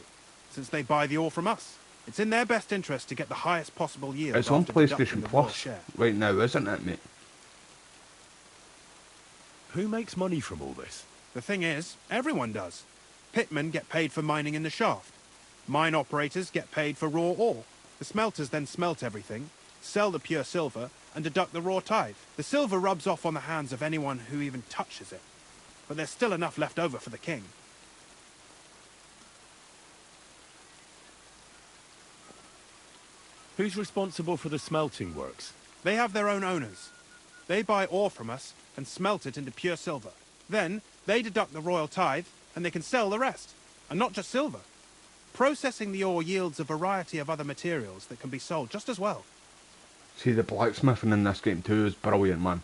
since they buy the ore from us. It's in their best interest to get the highest possible yield. It's on after deducting PlayStation the royal Plus share. right now, isn't it, mate? Who makes money from all this? The thing is, everyone does. Pitmen get paid for mining in the shaft. Mine operators get paid for raw ore. The smelters then smelt everything, sell the pure silver, and deduct the raw tithe. The silver rubs off on the hands of anyone who even touches it. But there's still enough left over for the king. Who's responsible for the smelting works? They have their own owners. They buy ore from us and smelt it into pure silver. Then, they deduct the royal tithe, and they can sell the rest. And not just silver. Processing the ore yields a variety of other materials that can be sold just as well. See, the blacksmithing in this game too is brilliant, man.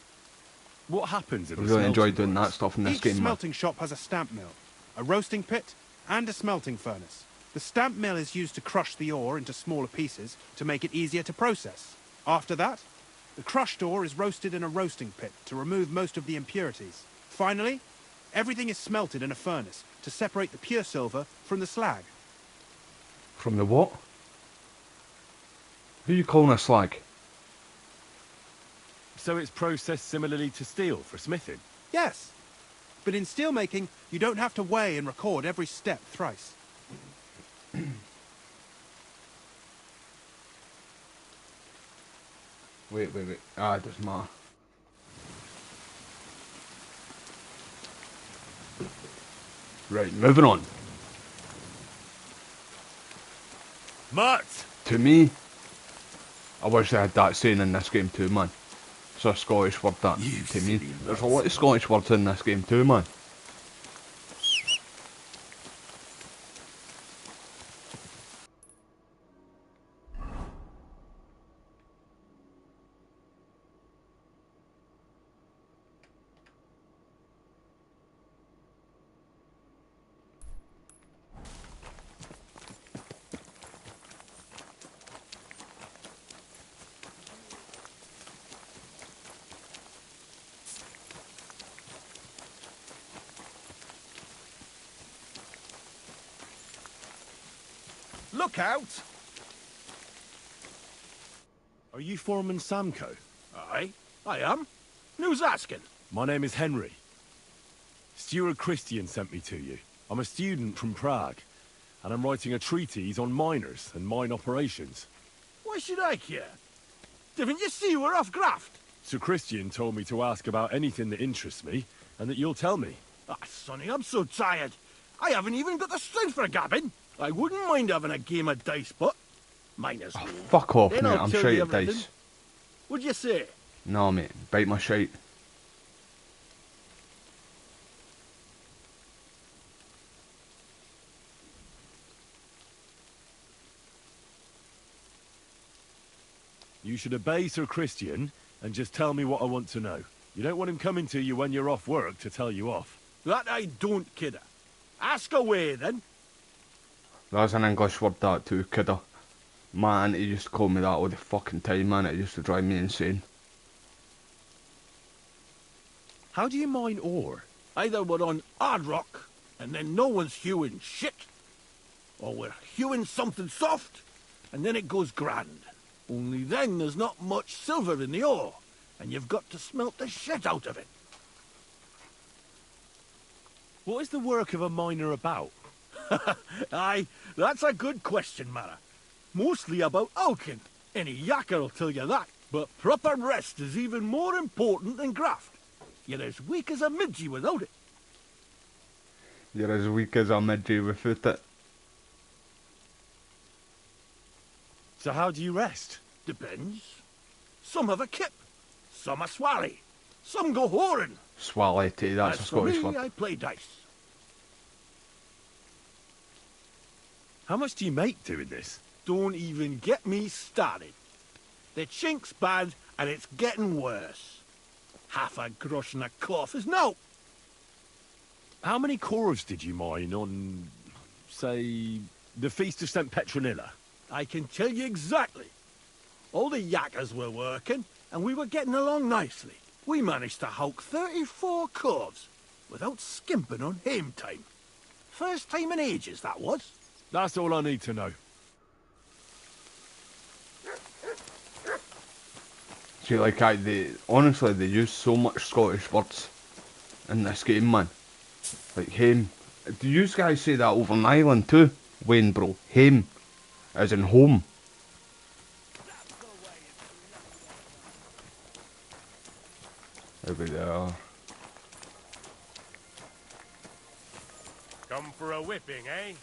What happens I in the really enjoy smelting doing that works? stuff in this Each game, man. smelting shop has a stamp mill, a roasting pit, and a smelting furnace. The stamp mill is used to crush the ore into smaller pieces to make it easier to process. After that, the crushed ore is roasted in a roasting pit to remove most of the impurities. Finally, everything is smelted in a furnace to separate the pure silver from the slag. From the what? Who are you calling a slag? So it's processed similarly to steel for smithing? Yes, but in steelmaking, you don't have to weigh and record every step thrice. Wait. Ah, it doesn't matter. Right, moving on. Mutt! To me, I wish I had that saying in this game too, man. It's a Scottish word, that, to me. There's a lot of Scottish words in this game too, man. Look out! Are you Foreman Samco? Aye, I am. Who's asking? My name is Henry. Steward Christian sent me to you. I'm a student from Prague, and I'm writing a treatise on miners and mine operations. Why should I care? Didn't you see we're off graft? Sir Christian told me to ask about anything that interests me, and that you'll tell me. Ah, Sonny, I'm so tired. I haven't even got the strength for gabbing. I wouldn't mind having a game of dice, but miners rule. Fuck off, Then mate. I'll I'm tell shite you at everything. dice. Would you say? No, mate. Bite my shite. You should obey Sir Christian, and just tell me what I want to know. You don't want him coming to you when you're off work to tell you off. That I don't, kidder. Ask away, then. That's an English word, that too, kidder. My auntie used to call me that all the fucking time, man. It used to drive me insane. How do you mine ore? Either we're on hard rock, and then no one's hewing shit, or we're hewing something soft, and then it goes grand. Only then there's not much silver in the ore, and you've got to smelt the shit out of it. What is the work of a miner about? Aye, that's a good question, Mara. Mostly about hulking. Any yakker will tell you that. But proper rest is even more important than graft. You're as weak as a midgie without it. You're as weak as a midgie without it. So how do you rest? Depends. Some have a kip. Some a swally. Some go whoring. Swallity, that's a Scottish for me, word. I play dice. How much do you make doing this? Don't even get me started. The chink's bad, and it's getting worse. Half a grosh and a cough is no. How many corves did you mine on, say, the Feast of St. Petronilla? I can tell you exactly. All the yakkers were working, and we were getting along nicely. We managed to hulk 34 corves, without skimping on hame time. First time in ages, that was. That's all I need to know. See, like, honestly, they use so much Scottish words in this game, man. Like, hame. Do you guys say that over in Ireland too? Wayne, bro. Hame. As in home. Maybe there. Come for a whipping, eh?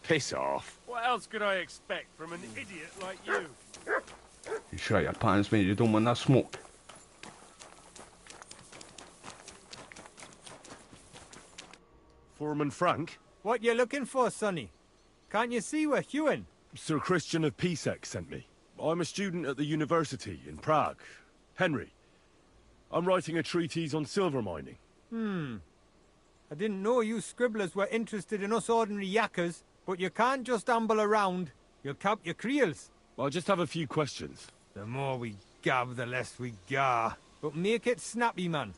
Piss off. What else could I expect from an idiot like you? You shut your pants, mate. You don't want that smoke. Foreman Frank? What you looking for, Sonny? Can't you see we're hewing? Sir Christian of Pisek sent me. I'm a student at the university in Prague. Henry. I'm writing a treatise on silver mining. I didn't know you scribblers were interested in us ordinary yakkers, but you can't just amble around. You'll cap your creels. I'll just have a few questions. The more we gav, the less we gar. But make it snappy, man.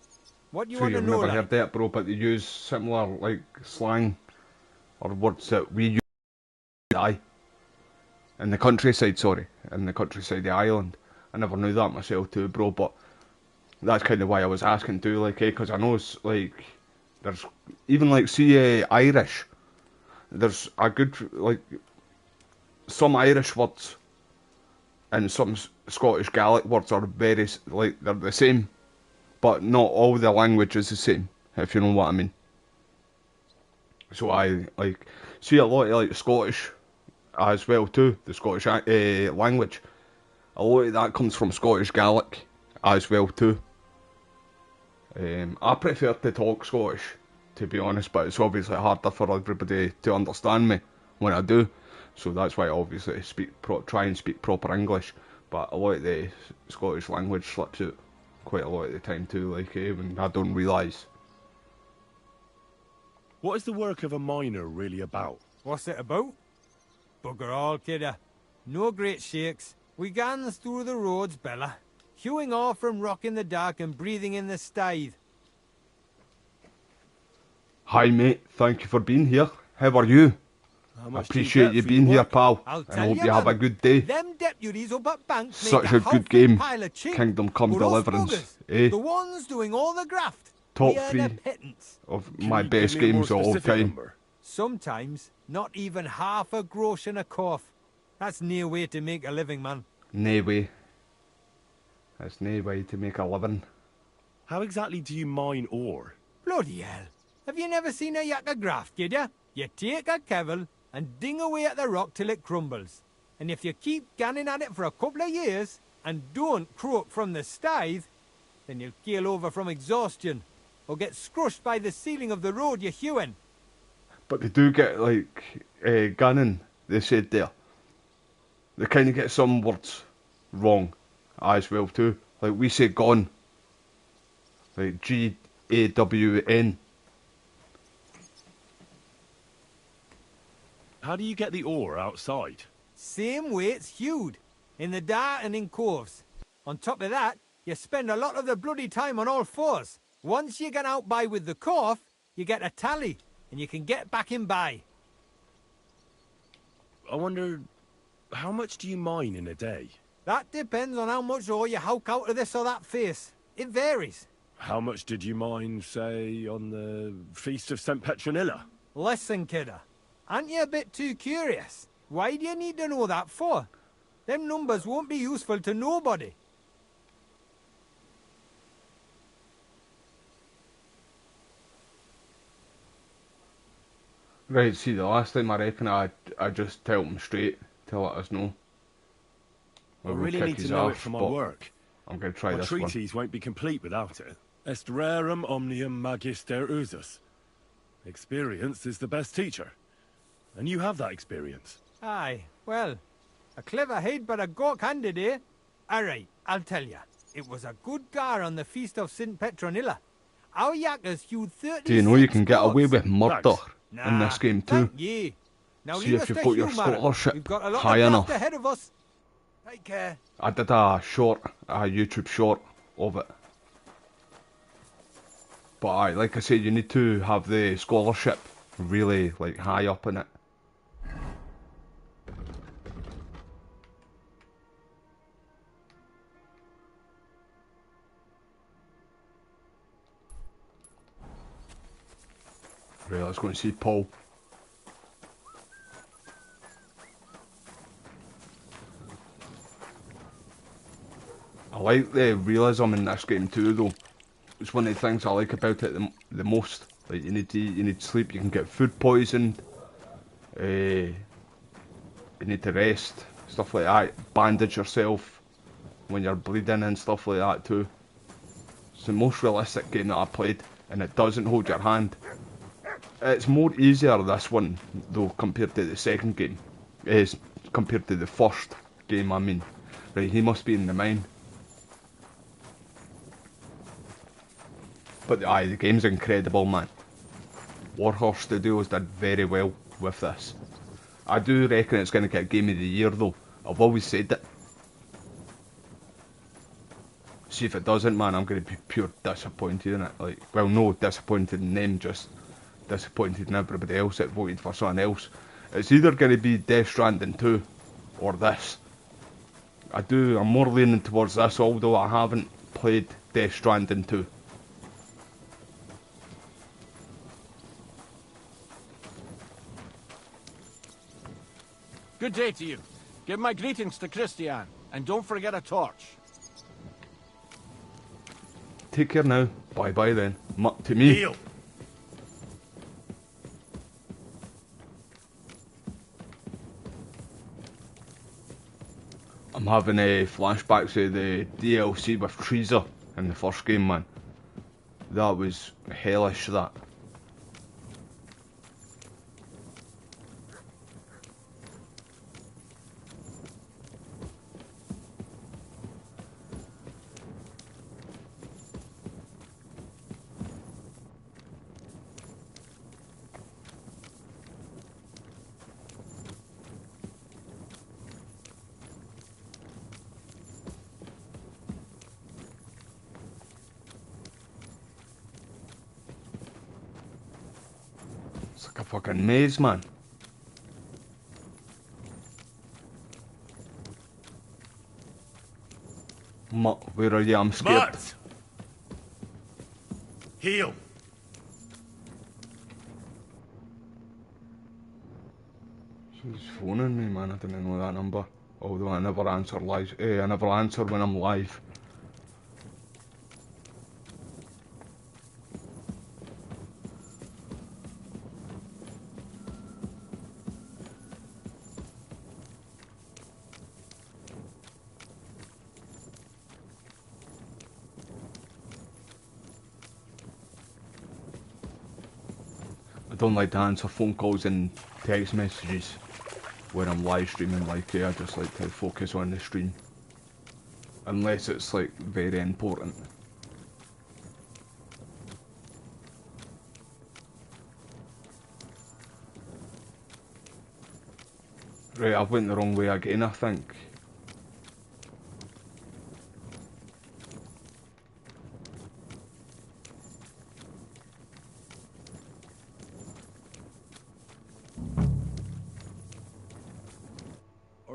What do you So want to you've know, never like? heard that, bro, but they use similar, like, slang or words that we use in the countryside, sorry. In the countryside of the island. I never knew that myself too, bro, but that's kind of why I was asking too, like, because I know it's, like, there's, even, like, see, Irish, there's a good, like, some Irish words and some Scottish Gaelic words are very, like, they're the same, but not all the language is the same, if you know what I mean. So I, like, see a lot of, like, Scottish as well too, the Scottish language. A lot of that comes from Scottish Gaelic as well too. I prefer to talk Scottish, to be honest, but it's obviously harder for everybody to understand me when I do. So that's why I obviously try and speak proper English. But a lot of the Scottish language slips out quite a lot of the time too, like, when I don't realise. What is the work of a miner really about? What's it about? Bugger all, kidder. No great shakes. We gans through the roads, Bella. Hewing off from rock in the dark and breathing in the stithe. Hi mate, thank you for being here. How are you? Appreciate you being here, pal. And hope you have a good day. Them deputies up at Bank Such a good game. Kingdom Come Deliverance. Eh? The ones doing all the graft. Top 3 of my best games of all time. Sometimes not even half a grosh and a cough. That's no way to make a living, man. No way. That's no way to make a living. How exactly do you mine ore? Bloody hell. Have you never seen a yakker graft, kid ya? You take a kevel and ding away at the rock till it crumbles. And if you keep ganning at it for a couple of years and don't croak from the stithe, then you'll keel over from exhaustion or get scrushed by the ceiling of the road you're hewing. But they do get, like, gunning, they said there. They kind of get some words wrong as well too. Like, we say gone. Like, G-A-W-N. How do you get the ore outside? Same way it's hewed, in the dark and in coves. On top of that, you spend a lot of the bloody time on all fours. Once you get out by with the cough, you get a tally, and you can get back in by. I wonder, how much do you mine in a day? That depends on how much ore you howk out of this or that face. It varies. How much did you mine, say, on the Feast of St. Petronilla? Listen, kidder. Aren't you a bit too curious? Why do you need to know that for? Them numbers won't be useful to nobody. Right, see, the last time I reckon I just tell him straight to let us know. I really need to know it for my work. I'm going to try my this treatise won't be complete without it. Est rerum omnium magister usus. Experience is the best teacher. And you have that experience. Aye, well, a clever head but a gawk-handed, eh? Alright, I'll tell ya. It was a good gar on the Feast of St. Petronilla. Our yakkers hewed 36 Do you know you can get away with murder Nah, in this game too? Now See if you've got your scholarship high enough. Ahead of us. Take care. I did a YouTube short of it. But aye, like I said, you need to have the scholarship really like high up in it. Right, let's go and see Paul. I like the realism in this game too, though. It's one of the things I like about it the most. Like, you need to eat, you need sleep, you can get food poisoned, you need to rest, stuff like that. Bandage yourself when you're bleeding and stuff like that too. It's the most realistic game that I've played, and it doesn't hold your hand. It's more easier, this one, though, compared to the second game. Compared to the first game, I mean. Right, he must be in the mine. But aye, the game's incredible, man. Warhorse Studios did very well with this. I do reckon it's going to get Game of the Year, though. I've always said it. See if it doesn't, man, I'm going to be pure disappointed in it. Like, well, no disappointed in them, just disappointed in everybody else that voted for something else. It's either going to be Death Stranding 2 or this. I'm more leaning towards this, although I haven't played Death Stranding 2. Good day to you. Give my greetings to Christian, and don't forget a torch. Take care now. Bye bye then. Muck to me. Deal. I'm having flashbacks of the DLC with Treaser in the first game, man. That was hellish, that. It's like a fucking maze, man. Mutt, where are you? I'm scared. Mutt! Heal. She's phoning me, man. I didn't know that number. Although I never answer live. I never answer when I'm live. I don't like to answer phone calls and text messages when I'm live streaming. Like, I just like to focus on the stream, unless it's like very important. Right, I went the wrong way again, I think.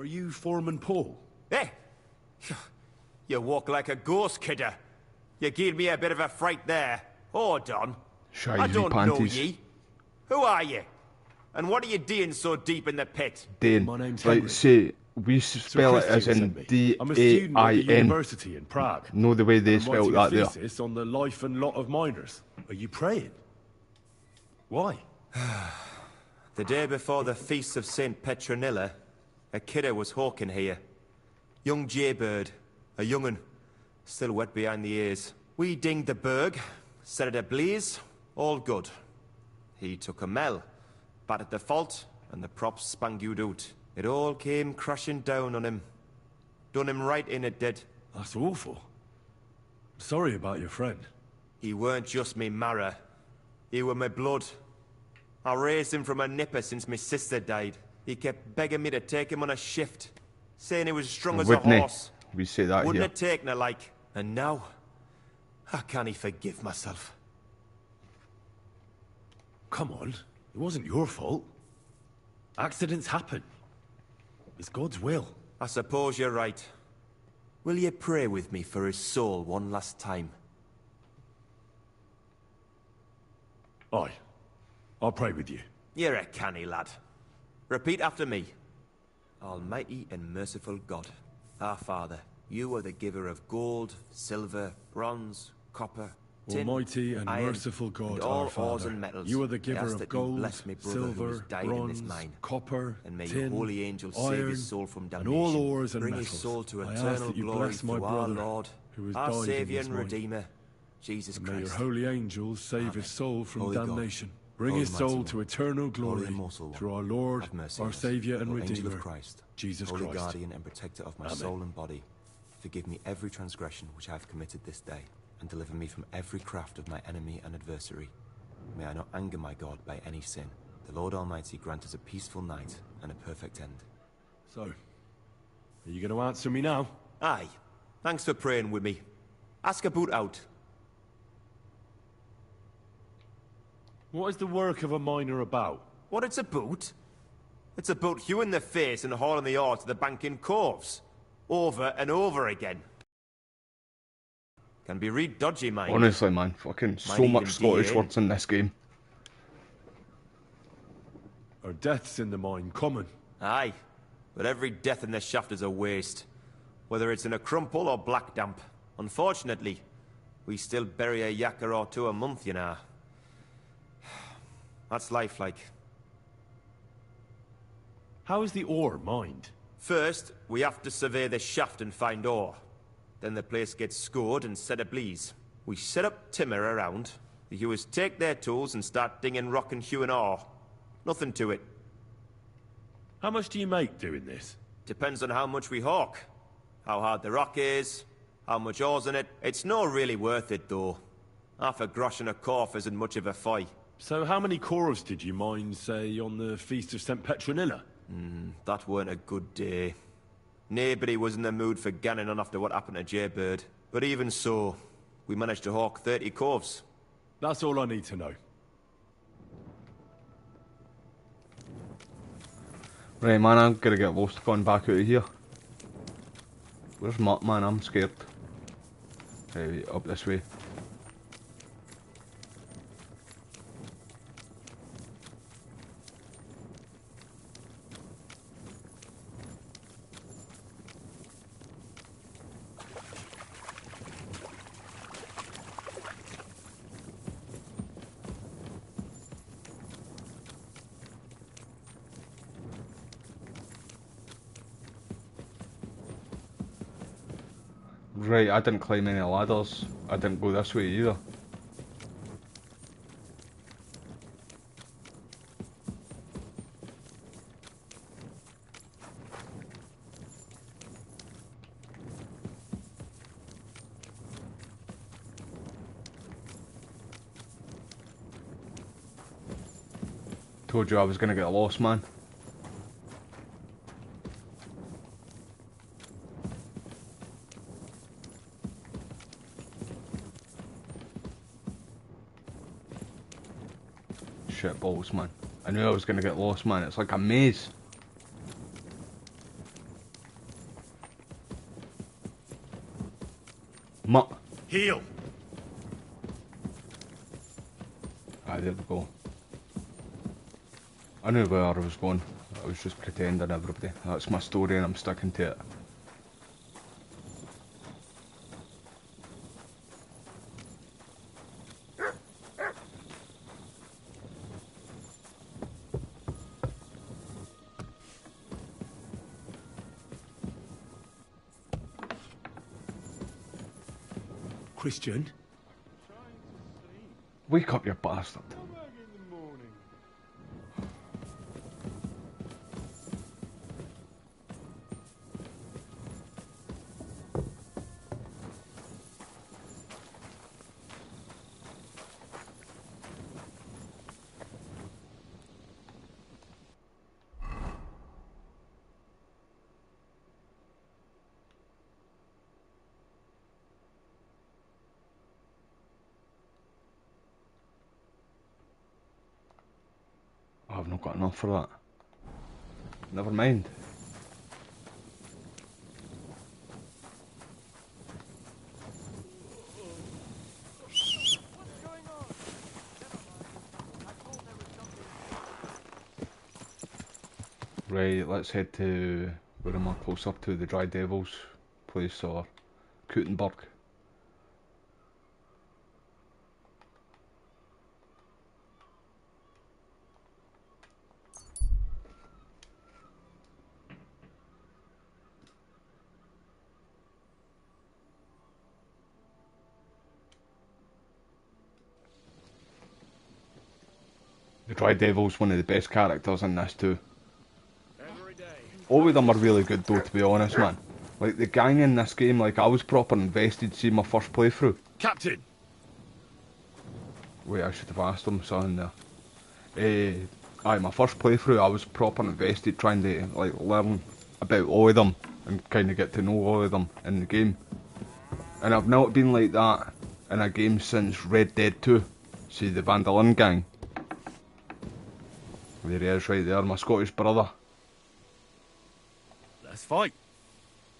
you Foreman Paul? Eh? You walk like a ghost, kidder. You gave me a bit of a fright there. Hold on. I don't know ye. Who are you? And what are you doing so deep in the pit? Dane. Right, say, we spell it as in D-A-I-N. I'm a student at the university in Prague. Know the way they spell that there. Thesis on the life and lot of miners. Are you praying? Why? The day before the feast of St. Petronilla, a kidder was hawking here. Young jaybird, a young'un, still wet behind the ears. We dinged the berg, set it ablaze, all good. He took a mell, battered the fault, and the props spangued out. It all came crashing down on him. Done him right in, it did. That's awful. Sorry about your friend. He weren't just me marrow. He were my blood. I raised him from a nipper since my sister died. He kept begging me to take him on a shift, saying he was strong as a horse. We say that Wouldn't here. have taken her like. And now, I can't forgive myself. Come on, it wasn't your fault. Accidents happen. It's God's will. I suppose you're right. Will you pray with me for his soul one last time? Aye. I'll pray with you. You're a canny lad. Repeat after me. Almighty and merciful God, our Father, you are the giver of gold, silver, bronze, copper, tin, Almighty and iron, merciful God, and all our Father, ores and metals. you are the giver I ask of that gold, you bless me brother who has silver, died in this bronze, mine. copper, And may tin, your holy angel save iron, his soul from and damnation. all ores and Bring metals. his soul to I ask eternal that you glory bless my through our brother, Lord, who has our died in Saviour this and mine. Redeemer, Jesus And may Christ. your holy angels save his soul from Holy God, damnation. Bring Holy his soul Mighty to One, eternal Holy glory Immortal One, through our Lord, have mercy our on us. Saviour and O Angel Redeemer, of Christ, Jesus Holy Christ. Guardian and Protector of my Amen. soul and body, forgive me every transgression which I have committed this day, and deliver me from every craft of my enemy and adversary. May I not anger my God by any sin. The Lord Almighty grant us a peaceful night and a perfect end. So, are you going to answer me now? Aye. Thanks for praying with me. Ask a boot out. What is the work of a miner about? What it's about? It's about you in the face and hauling the ore to the bank in coves. Over and over again. Can be real dodgy, mind. Honestly, man, fucking so Might much even Scottish DA. words in this game. Are deaths in the mine common? Aye. But every death in the shaft is a waste. Whether it's in a crumple or black damp. Unfortunately, we still bury a yakker or two a month, you know. That's life like. How is the ore mined? First, we have to survey the shaft and find ore. Then the place gets scored and set ablaze. We set up timber around. The hewers take their tools and start dinging rock and hewing ore. Nothing to it. How much do you make doing this? Depends on how much we hawk. How hard the rock is, how much ore's in it. It's not really worth it, though. Half a grosh and a corf isn't much of a fight. So how many cores did you mine, say, on the Feast of St. Petronilla? That weren't a good day. Nobody was in the mood for ganning on after what happened to Jaybird. But even so, we managed to hawk 30 corves. That's all I need to know. Right, man, I'm gonna get lost going back out of here. Where's Mutt, man? I'm scared. Hey, up this way. Right, I didn't climb any ladders. I didn't go this way either. Told you I was gonna get lost, man. Shit balls, man. I knew I was gonna get lost, man. It's like a maze. Heal. Ah, there we go. I knew where I was going. I was just pretending, everybody. That's my story and I'm sticking to it. Christian? Wake up, you bastard. I've not got enough for that. Never mind. Right, let's head to, where am I closer to, the Dry Devils place or Kuttenberg. The Dry Devil's one of the best characters in this too. All of them are really good though, to be honest, man. Like the gang in this game, like I was proper invested seeing my first playthrough. Captain! Wait, I should have asked him something there. Aye, my first playthrough I was proper invested trying to like learn about all of them and kind of get to know all of them in the game. And I've not been like that in a game since Red Dead 2. See the Van der Linde gang. There he is right there, my Scottish brother. Let's fight.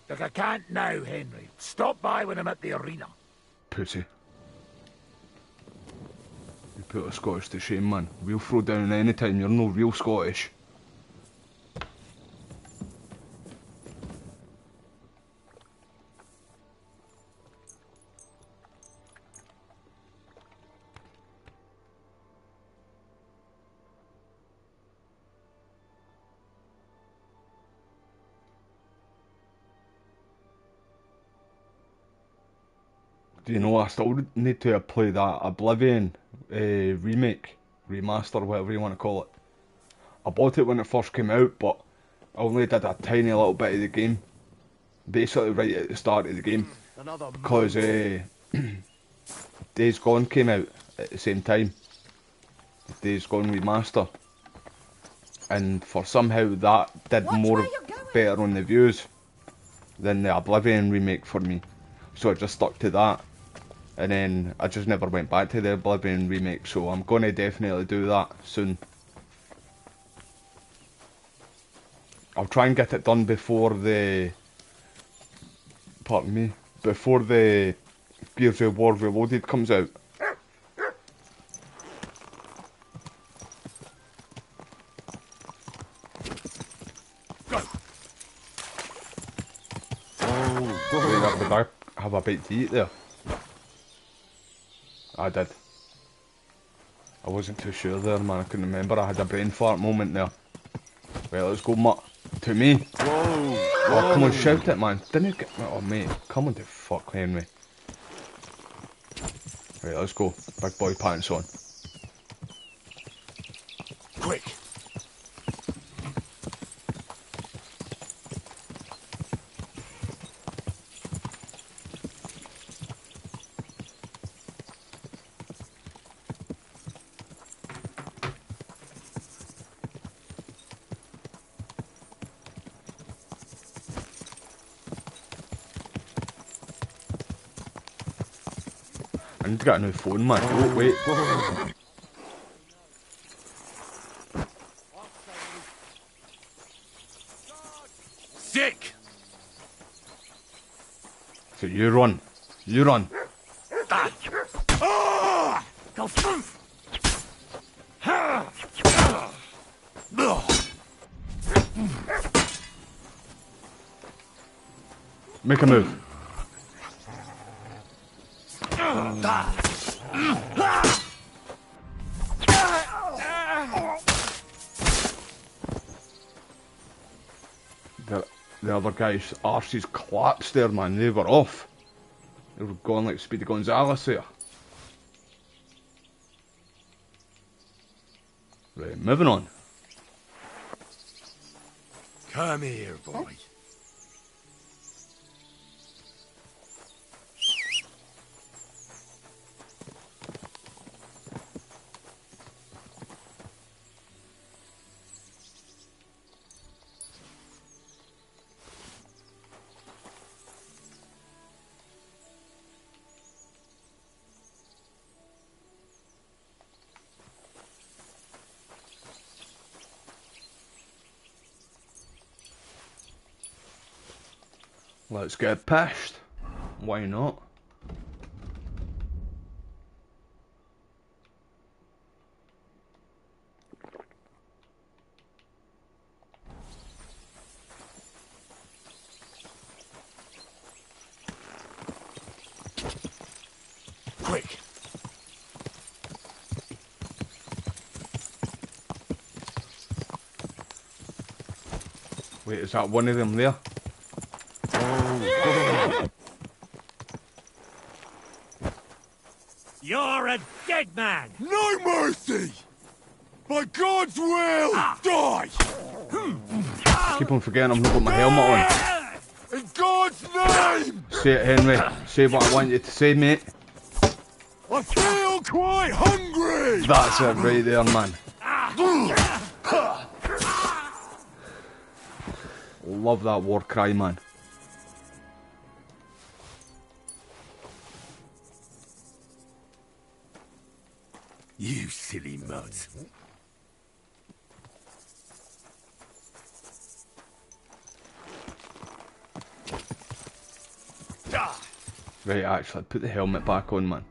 Look, I can't now, Henry. Stop by when I'm at the arena. Pussy. You put a Scottish to shame, man. We'll throw down any time, you're no real Scottish. Do you know, I still need to play that Oblivion remake, remaster, whatever you want to call it. I bought it when it first came out, but I only did a tiny little bit of the game. Basically right at the start of the game. Because Days Gone came out at the same time. Days Gone remaster. And for somehow that did more better on the views than the Oblivion remake for me. So I just stuck to that. And then I just never went back to the Oblivion remake, so I'm going to definitely do that soon. I'll try and get it done before the... Pardon me. Before the Gears of War Reloaded comes out. Go! Oh, did I have a bite to eat there? I did. I wasn't too sure there, man. I couldn't remember. I had a brain fart moment there. Right, let's go, mutt. To me. Whoa! Oh, come on, shout it, man. Didn't get... Oh, mate. Come on to fuck, Henry. Right, let's go. Big boy pants on. Quick! I need to get a new phone, man. Oh, wait. Sick! So you run. You run. Go. Make a move. The other guy's arses collapsed there, man. They were off. They were going like Speedy Gonzales there. Right, moving on. Come here, boy. Let's get pissed. Why not? Quick. Wait, is that one of them there? You're a dead man! No mercy! By God's will, die! Keep on forgetting I've not got my helmet In God's name! on. Say it, Henry. Say what I want you to say, mate. I feel quite hungry! That's it right there, man. Love that war cry, man. You silly mutt. Right, actually, put the helmet back on, man.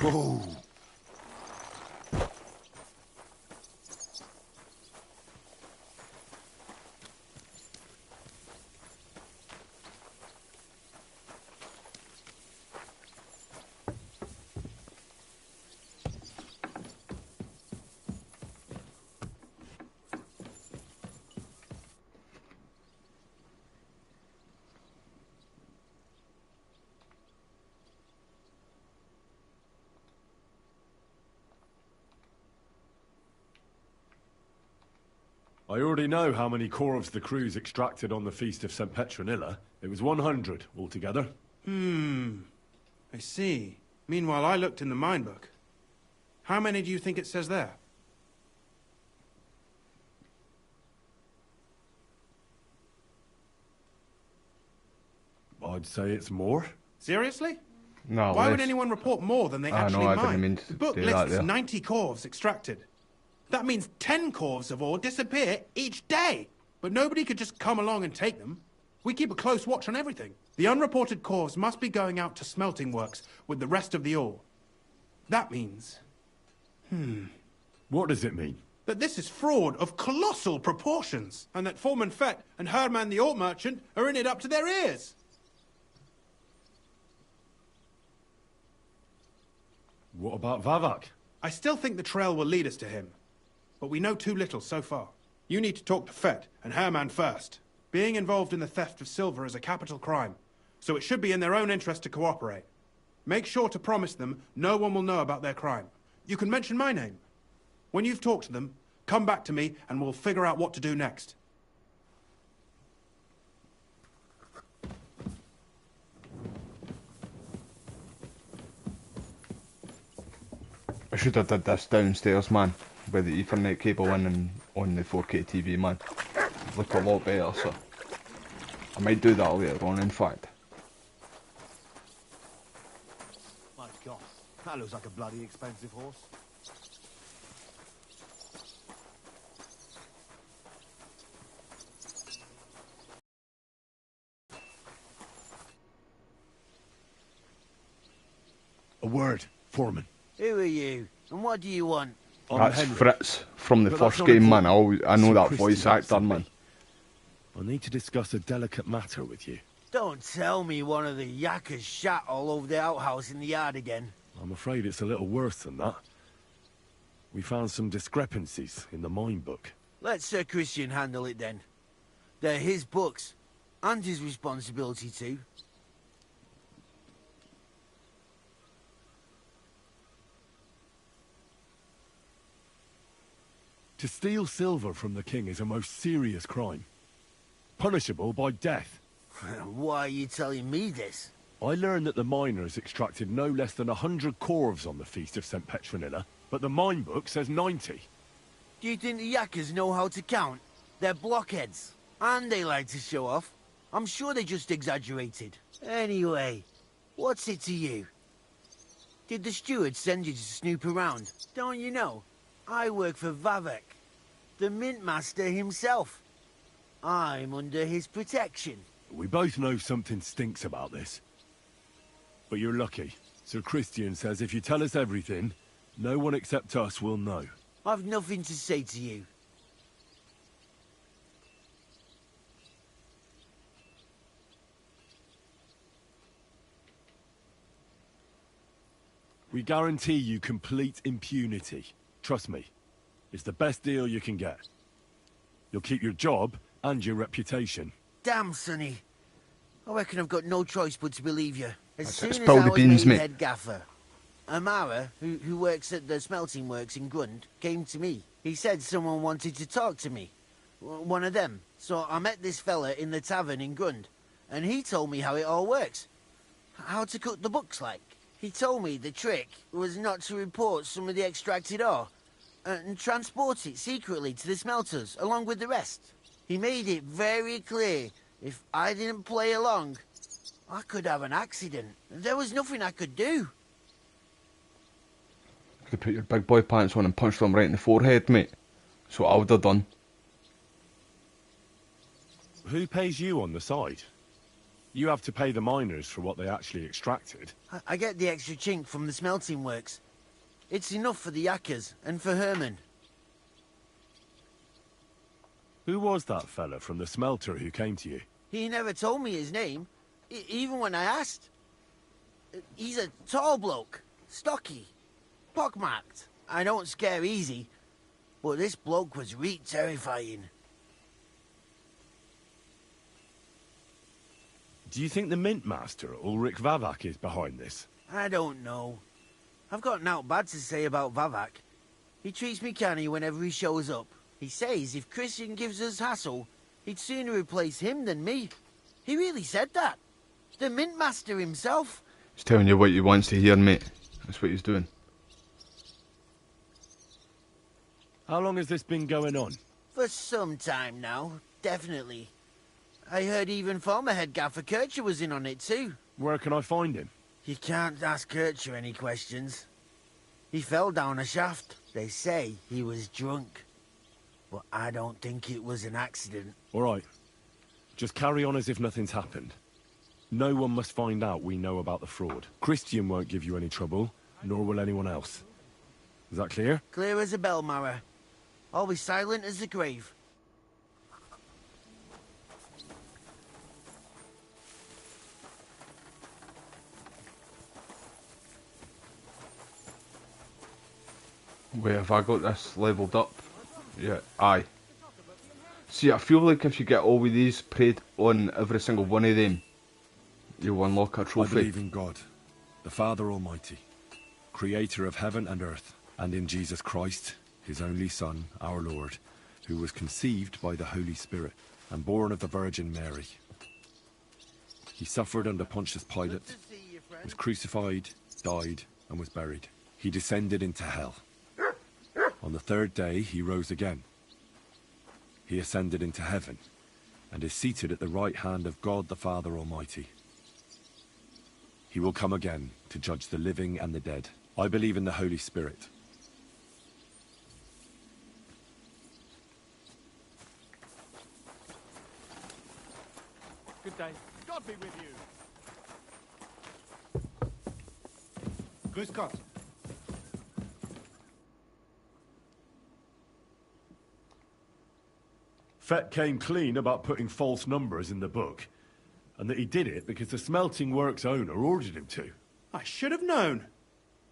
Whoa. I already know how many corvs the crews extracted on the Feast of St. Petronilla. It was 100 altogether. I see. Meanwhile, I looked in the mine book. How many do you think it says there? I'd say it's more. Seriously? No. Why would anyone report more than they actually I mine? didn't mean to The book do that lists there. 90 corvs extracted. That means 10 corvs of ore disappear each day. But nobody could just come along and take them. We keep a close watch on everything. The unreported corvs must be going out to smelting works with the rest of the ore. That means... What does it mean? that this is fraud of colossal proportions, and that Foreman Fett and Herman the ore merchant are in it up to their ears. What about Vavak? I still think the trail will lead us to him, but we know too little so far. You need to talk to Fett and Herman first. Being involved in the theft of silver is a capital crime. so it should be in their own interest to cooperate. Make sure to promise them no one will know about their crime. You can mention my name. When you've talked to them, come back to me and we'll figure out what to do next. I should have did this downstairs, man, with the Ethernet cable in and on the 4K TV, man. Look a lot better, so I might do that later on, in fact. My God, that looks like a bloody expensive horse. A word, Foreman. Who are you? And what do you want? That's Fritz from the first game, man. I know that voice actor, man. I need to discuss a delicate matter with you. Don't tell me one of the yakkers shat all over the outhouse in the yard again. I'm afraid it's a little worse than that. We found some discrepancies in the mine book. Let Sir Christian handle it then. They're his books, and his responsibility too. To steal silver from the king is a most serious crime. Punishable by death. Why are you telling me this? I learned that the miners extracted no less than 100 corves on the Feast of St. Petronilla, but the mine book says 90. Do you think the yakkers know how to count? They're blockheads, and they like to show off. I'm sure they just exaggerated. Anyway, what's it to you? Did the steward send you to snoop around? Don't you know? I work for Vavek, the mint master himself. I'm under his protection. We both know something stinks about this. But you're lucky. Sir Christian says if you tell us everything, no one except us will know. I've nothing to say to you. We guarantee you complete impunity. Trust me, it's the best deal you can get. You'll keep your job and your reputation. Damn, Sonny. I reckon I've got no choice but to believe you. As soon as spill I the was beans, made mate. head gaffer, Amara, who works at the smelting works in Grund, came to me. He said someone wanted to talk to me. One of them. So I met this fella in the tavern in Grund, and he told me how it all works. How to cut the books like. He told me the trick was not to report some of the extracted ore and transport it secretly to the smelters along with the rest. He made it very clear if I didn't play along, I could have an accident. There was nothing I could do. You could put your big boy pants on and punch them right in the forehead, mate. That's what I would have done. Who pays you on the side? You have to pay the miners for what they actually extracted. I get the extra chink from the smelting works. It's enough for the yakkers and for Herman. Who was that fella from the smelter who came to you? He never told me his name, even when I asked. He's a tall bloke, stocky, pockmarked. I don't scare easy, but this bloke was reet terrifying. Do you think the mint master, Ulrich Vavak, is behind this? I don't know. I've got naught bad to say about Vavak. He treats me canny whenever he shows up. He says if Christian gives us hassle, he'd sooner replace him than me. He really said that. The mint master himself. He's telling you what he wants to hear, mate. That's what he's doing. How long has this been going on? For some time now, definitely. I heard even former head gaffer Kircher was in on it too. Where can I find him? You can't ask Kircher any questions. He fell down a shaft. They say he was drunk. But I don't think it was an accident. All right. Just carry on as if nothing's happened. No one must find out we know about the fraud. Christian won't give you any trouble, nor will anyone else. Is that clear? Clear as a bell, Mara. I'll be silent as the grave. Wait, have I got this levelled up? Yeah, aye. See, I feel like if you get all of these prayed on every single one of them, you unlock a I trophy. believe in God, the Father Almighty, creator of heaven and earth, and in Jesus Christ, his only Son, our Lord, who was conceived by the Holy Spirit and born of the Virgin Mary. He suffered under Pontius Pilate, was crucified, died, and was buried. He descended into hell. On the third day, he rose again. He ascended into heaven and is seated at the right hand of God the Father Almighty. He will come again to judge the living and the dead. I believe in the Holy Spirit. Good day. God be with you. Grüß Gott. Fett came clean about putting false numbers in the book, and that he did it because the smelting works owner ordered him to. I should have known.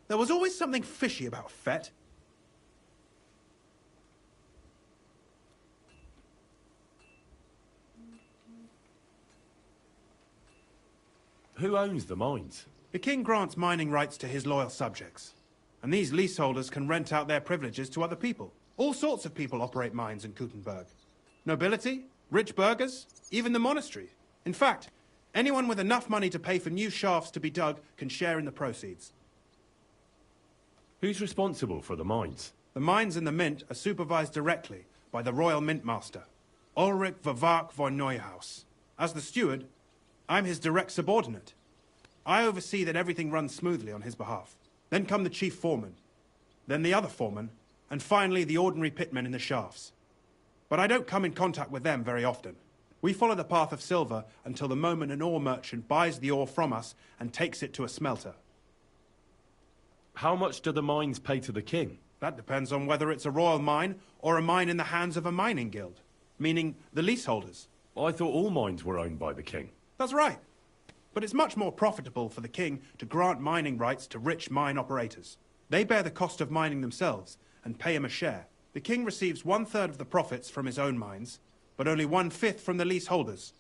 There was always something fishy about Fett. Who owns the mines? The king grants mining rights to his loyal subjects. And these leaseholders can rent out their privileges to other people. All sorts of people operate mines in Gutenberg. Nobility, rich burghers, even the monastery. In fact, anyone with enough money to pay for new shafts to be dug can share in the proceeds. Who's responsible for the mines? The mines and the mint are supervised directly by the royal mint master, Ulrich Verwark von Neuhaus. As the steward, I'm his direct subordinate. I oversee that everything runs smoothly on his behalf. Then come the chief foreman, then the other foreman, and finally the ordinary pitmen in the shafts. But I don't come in contact with them very often. We follow the path of silver until the moment an ore merchant buys the ore from us and takes it to a smelter. How much do the mines pay to the king? That depends on whether it's a royal mine or a mine in the hands of a mining guild, meaning the leaseholders. I thought all mines were owned by the king. That's right. But it's much more profitable for the king to grant mining rights to rich mine operators. They bear the cost of mining themselves and pay him a share. The king receives 1/3 of the profits from his own mines, but only 1/5 from the leaseholders.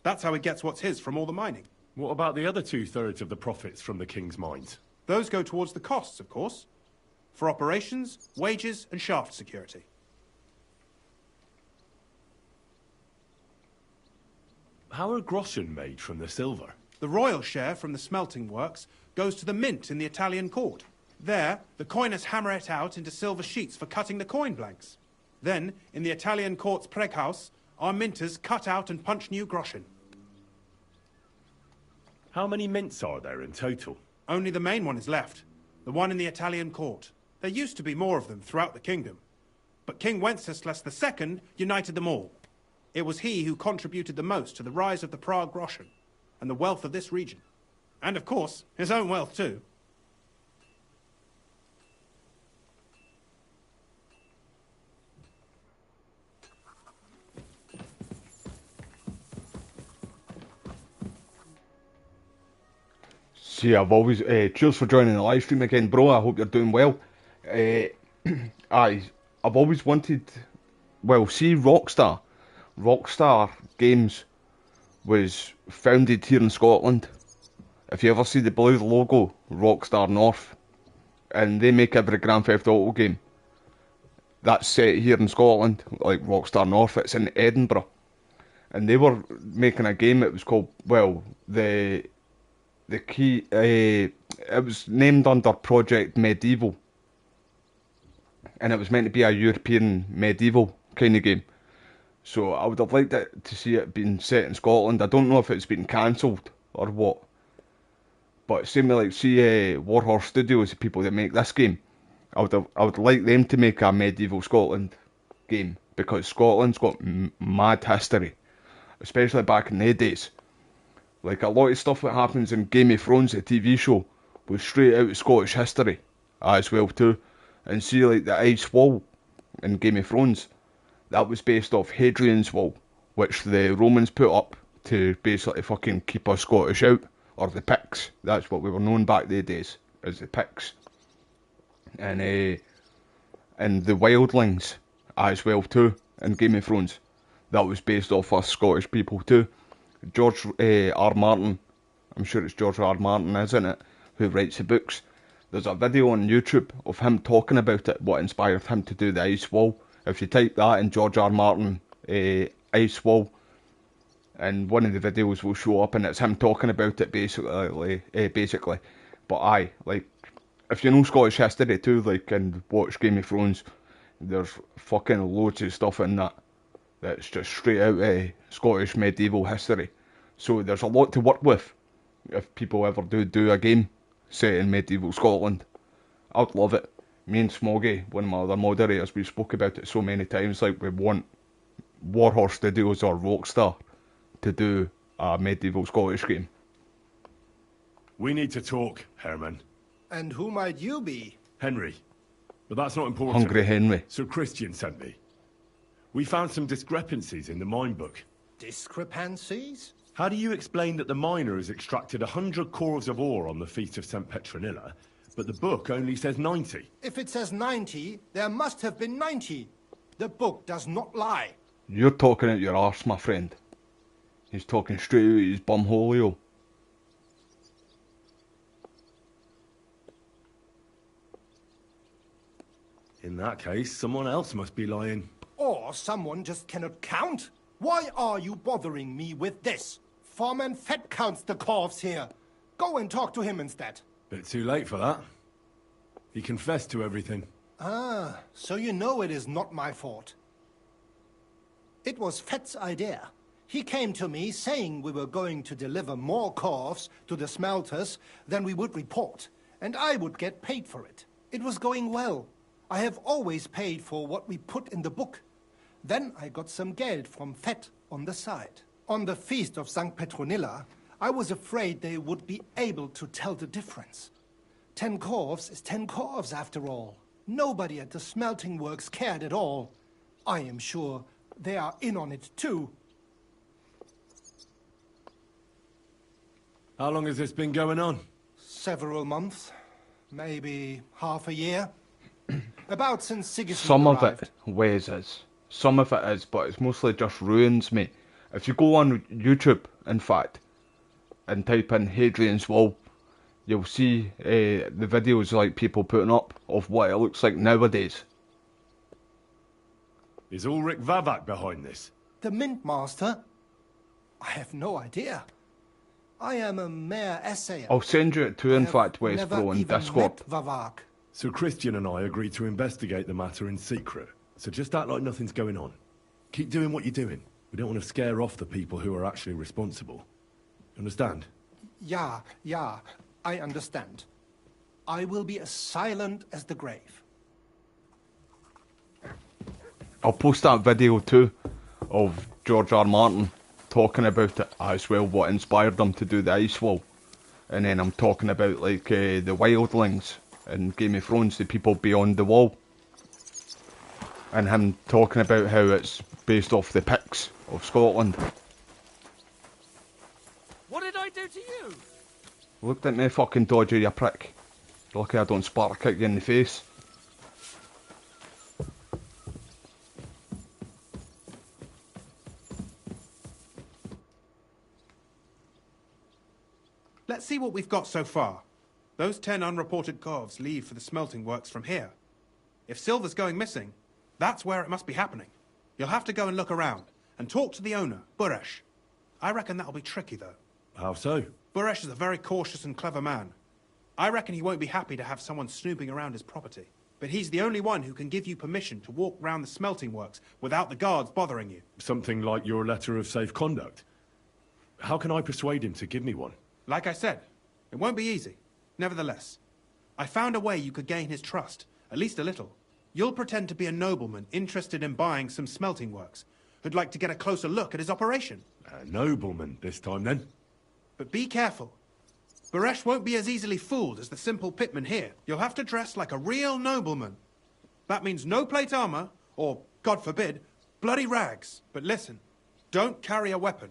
That's how he gets what's his from all the mining. What about the other 2/3 of the profits from the king's mines? Those go towards the costs, of course. For operations, wages, and shaft security. How are groschen made from the silver? The royal share from the smelting works goes to the mint in the Italian court. There, the coiners hammer it out into silver sheets for cutting the coin blanks. Then, in the Italian court's preghouse, our minters cut out and punch new groschen. How many mints are there in total? Only the main one is left, the one in the Italian court. There used to be more of them throughout the kingdom, but King Wenceslas II united them all. It was he who contributed the most to the rise of the Prague groschen and the wealth of this region. And of course, his own wealth too. See, I've always cheers for joining the live stream again, bro. I hope you're doing well. I've always wanted, well, see, Rockstar Games was founded here in Scotland. If you ever see the blue logo, Rockstar North, and they make every Grand Theft Auto game that's set here in Scotland, like Rockstar North. It's in Edinburgh, and they were making a game. It was called, well, the key, it was named under Project Medieval, and it was meant to be a European medieval kind of game. So I would have liked it to see it being set in Scotland. I don't know if it's been cancelled or what, but same with like, see, Warhorse Studios, the people that make this game, I would like them to make a medieval Scotland game, because Scotland's got mad history, especially back in the days. Like, a lot of stuff that happens in Game of Thrones, the TV show, was straight out of Scottish history as well too. And see, like, the ice wall in Game of Thrones, that was based off Hadrian's Wall, which the Romans put up to basically fucking keep us Scottish out, or the Picts. That's what we were known back the days, as the Picts. And the Wildlings as well too in Game of Thrones, that was based off us Scottish people too. George R. Martin I'm sure it's George R. Martin, isn't it, who writes the books. There's a video on YouTube of him talking about it, what inspired him to do the ice wall. If you type that in George R. Martin ice wall, and one of the videos will show up, and it's him talking about it basically. But aye, like, if you know Scottish history too, like, and watch Game of Thrones, there's fucking loads of stuff in that that's just straight out of Scottish medieval history. So there's a lot to work with if people ever do a game set in medieval Scotland. I'd love it. Me and Smoggy, one of my other moderators, we spoke about it so many times, like, we want Warhorse Studios or Rockstar to do a medieval Scottish game. We need to talk, Herman. And who might you be? Henry. But that's not important. Hungry Henry. Sir Christian sent me. We found some discrepancies in the mine book. Discrepancies? How do you explain that the miner has extracted 100 cores of ore on the Feast of St. Petronilla, but the book only says 90? If it says 90, there must have been 90. The book does not lie. You're talking out your arse, my friend. He's talking straight out his bumhole, yo. In that case, someone else must be lying. Or someone just cannot count? Why are you bothering me with this? Foreman Fett counts the corpse here. Go and talk to him instead. Bit too late for that. He confessed to everything. Ah, so you know it is not my fault. It was Fett's idea. He came to me saying we were going to deliver more corpses to the smelters than we would report, and I would get paid for it. It was going well. I have always paid for what we put in the book. Then I got some geld from Fett on the side. On the Feast of St. Petronilla, I was afraid they would be able to tell the difference. 10 corves is 10 corves after all. Nobody at the smelting works cared at all. I am sure they are in on it too. How long has this been going on? Several months. Maybe half a year. About since Sigismund Some arrived. of it Wes is. Some of it is, but it's mostly just ruins, mate. If you go on YouTube, in fact, and type in Hadrian's Wall, you'll see the videos like people putting up of what it looks like nowadays. Is Ulrich Vavak behind this? The Mint Master? I have no idea. I am a mere assayer. I'll send you it too, in fact, Wes never Bro, in even Discord. met Vavak. So Christian and I agreed to investigate the matter in secret. So just act like nothing's going on. Keep doing what you're doing. We don't want to scare off the people who are actually responsible. Understand? Yeah, I understand. I will be as silent as the grave. I'll post that video too of George R. Martin talking about it as well, what inspired them to do the ice wall. And then I'm talking about like the wildlings in Game of Thrones, the people beyond the wall. And him talking about how it's based off the Picts of Scotland. What did I do to you? Looked at me, fucking dodger, you prick. Lucky I don't sparta kick you in the face. Let's see what we've got so far. Those 10 unreported corves leave for the smelting works from here. If silver's going missing, that's where it must be happening. You'll have to go and look around, and talk to the owner, Buresh. I reckon that'll be tricky, though. How so? Buresh is a very cautious and clever man. I reckon he won't be happy to have someone snooping around his property. But he's the only one who can give you permission to walk round the smelting works without the guards bothering you. Something like your letter of safe conduct. How can I persuade him to give me one? Like I said, it won't be easy. Nevertheless, I found a way you could gain his trust, at least a little. You'll pretend to be a nobleman interested in buying some smelting works, who'd like to get a closer look at his operation. A nobleman this time, then? But be careful. Buresh won't be as easily fooled as the simple pitman here. You'll have to dress like a real nobleman. That means no plate armor, or, God forbid, bloody rags. But listen, don't carry a weapon.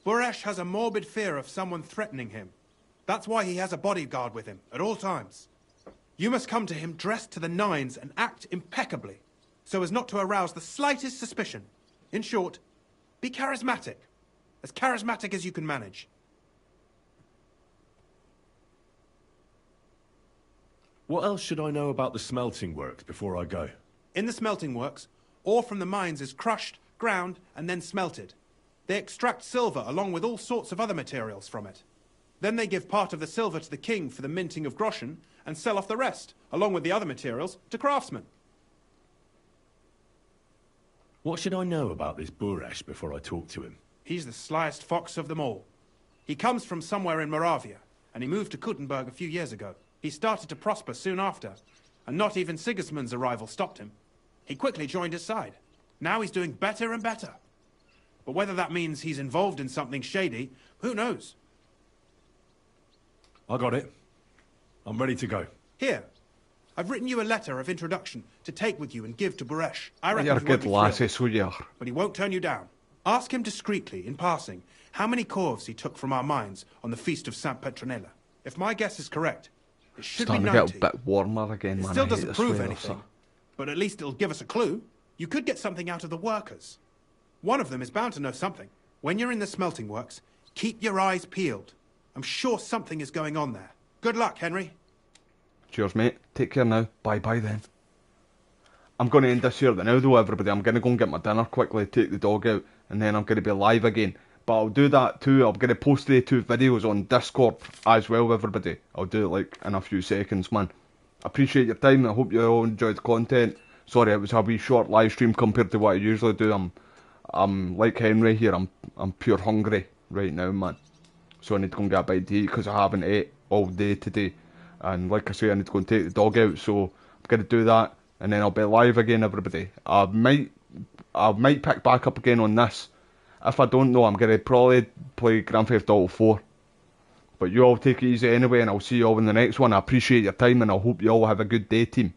Buresh has a morbid fear of someone threatening him. That's why he has a bodyguard with him, at all times. You must come to him dressed to the nines and act impeccably, so as not to arouse the slightest suspicion. In short, be charismatic as you can manage. What else should I know about the smelting works before I go? In the smelting works, ore from the mines is crushed, ground, and then smelted. They extract silver along with all sorts of other materials from it. Then they give part of the silver to the king for the minting of groschen, and sell off the rest, along with the other materials, to craftsmen. What should I know about this Buresh before I talk to him? He's the slyest fox of them all. He comes from somewhere in Moravia, and he moved to Kuttenberg a few years ago. He started to prosper soon after, and not even Sigismund's arrival stopped him. He quickly joined his side. Now he's doing better and better. But whether that means he's involved in something shady, who knows? I got it. I'm ready to go. Here. I've written you a letter of introduction to take with you and give to Buresh. I reckon You're he a won't good be lassie, thrilled, so you are. but he won't turn you down. Ask him discreetly, in passing, how many corves he took from our mines on the feast of Saint Petronella. If my guess is correct, it should Starting be to 90. get a bit warmer again, It man. still I hate doesn't this prove weather, anything, so. but at least it'll give us a clue. You could get something out of the workers. One of them is bound to know something. When you're in the smelting works, keep your eyes peeled. I'm sure something is going on there. Good luck, Henry. Cheers, mate. Take care now. Bye-bye then. I'm going to end this here now, though, everybody. I'm going to go and get my dinner quickly, take the dog out, and then I'm going to be live again. But I'll do that too. I'm going to post the 2 videos on Discord as well, everybody. I'll do it like in a few seconds, man. Appreciate your time. I hope you all enjoyed the content. Sorry, it was a wee short live stream compared to what I usually do. I'm like Henry here. I'm pure hungry right now, man. So I need to go and get a bite to eat because I haven't ate all day today. And like I say, I need to go and take the dog out. So I'm going to do that, and then I'll be live again, everybody. I might pick back up again on this. If I don't know, I'm going to probably play Grand Theft Auto 4. But you all take it easy anyway, and I'll see you all in the next one. I appreciate your time, and I hope you all have a good day, team.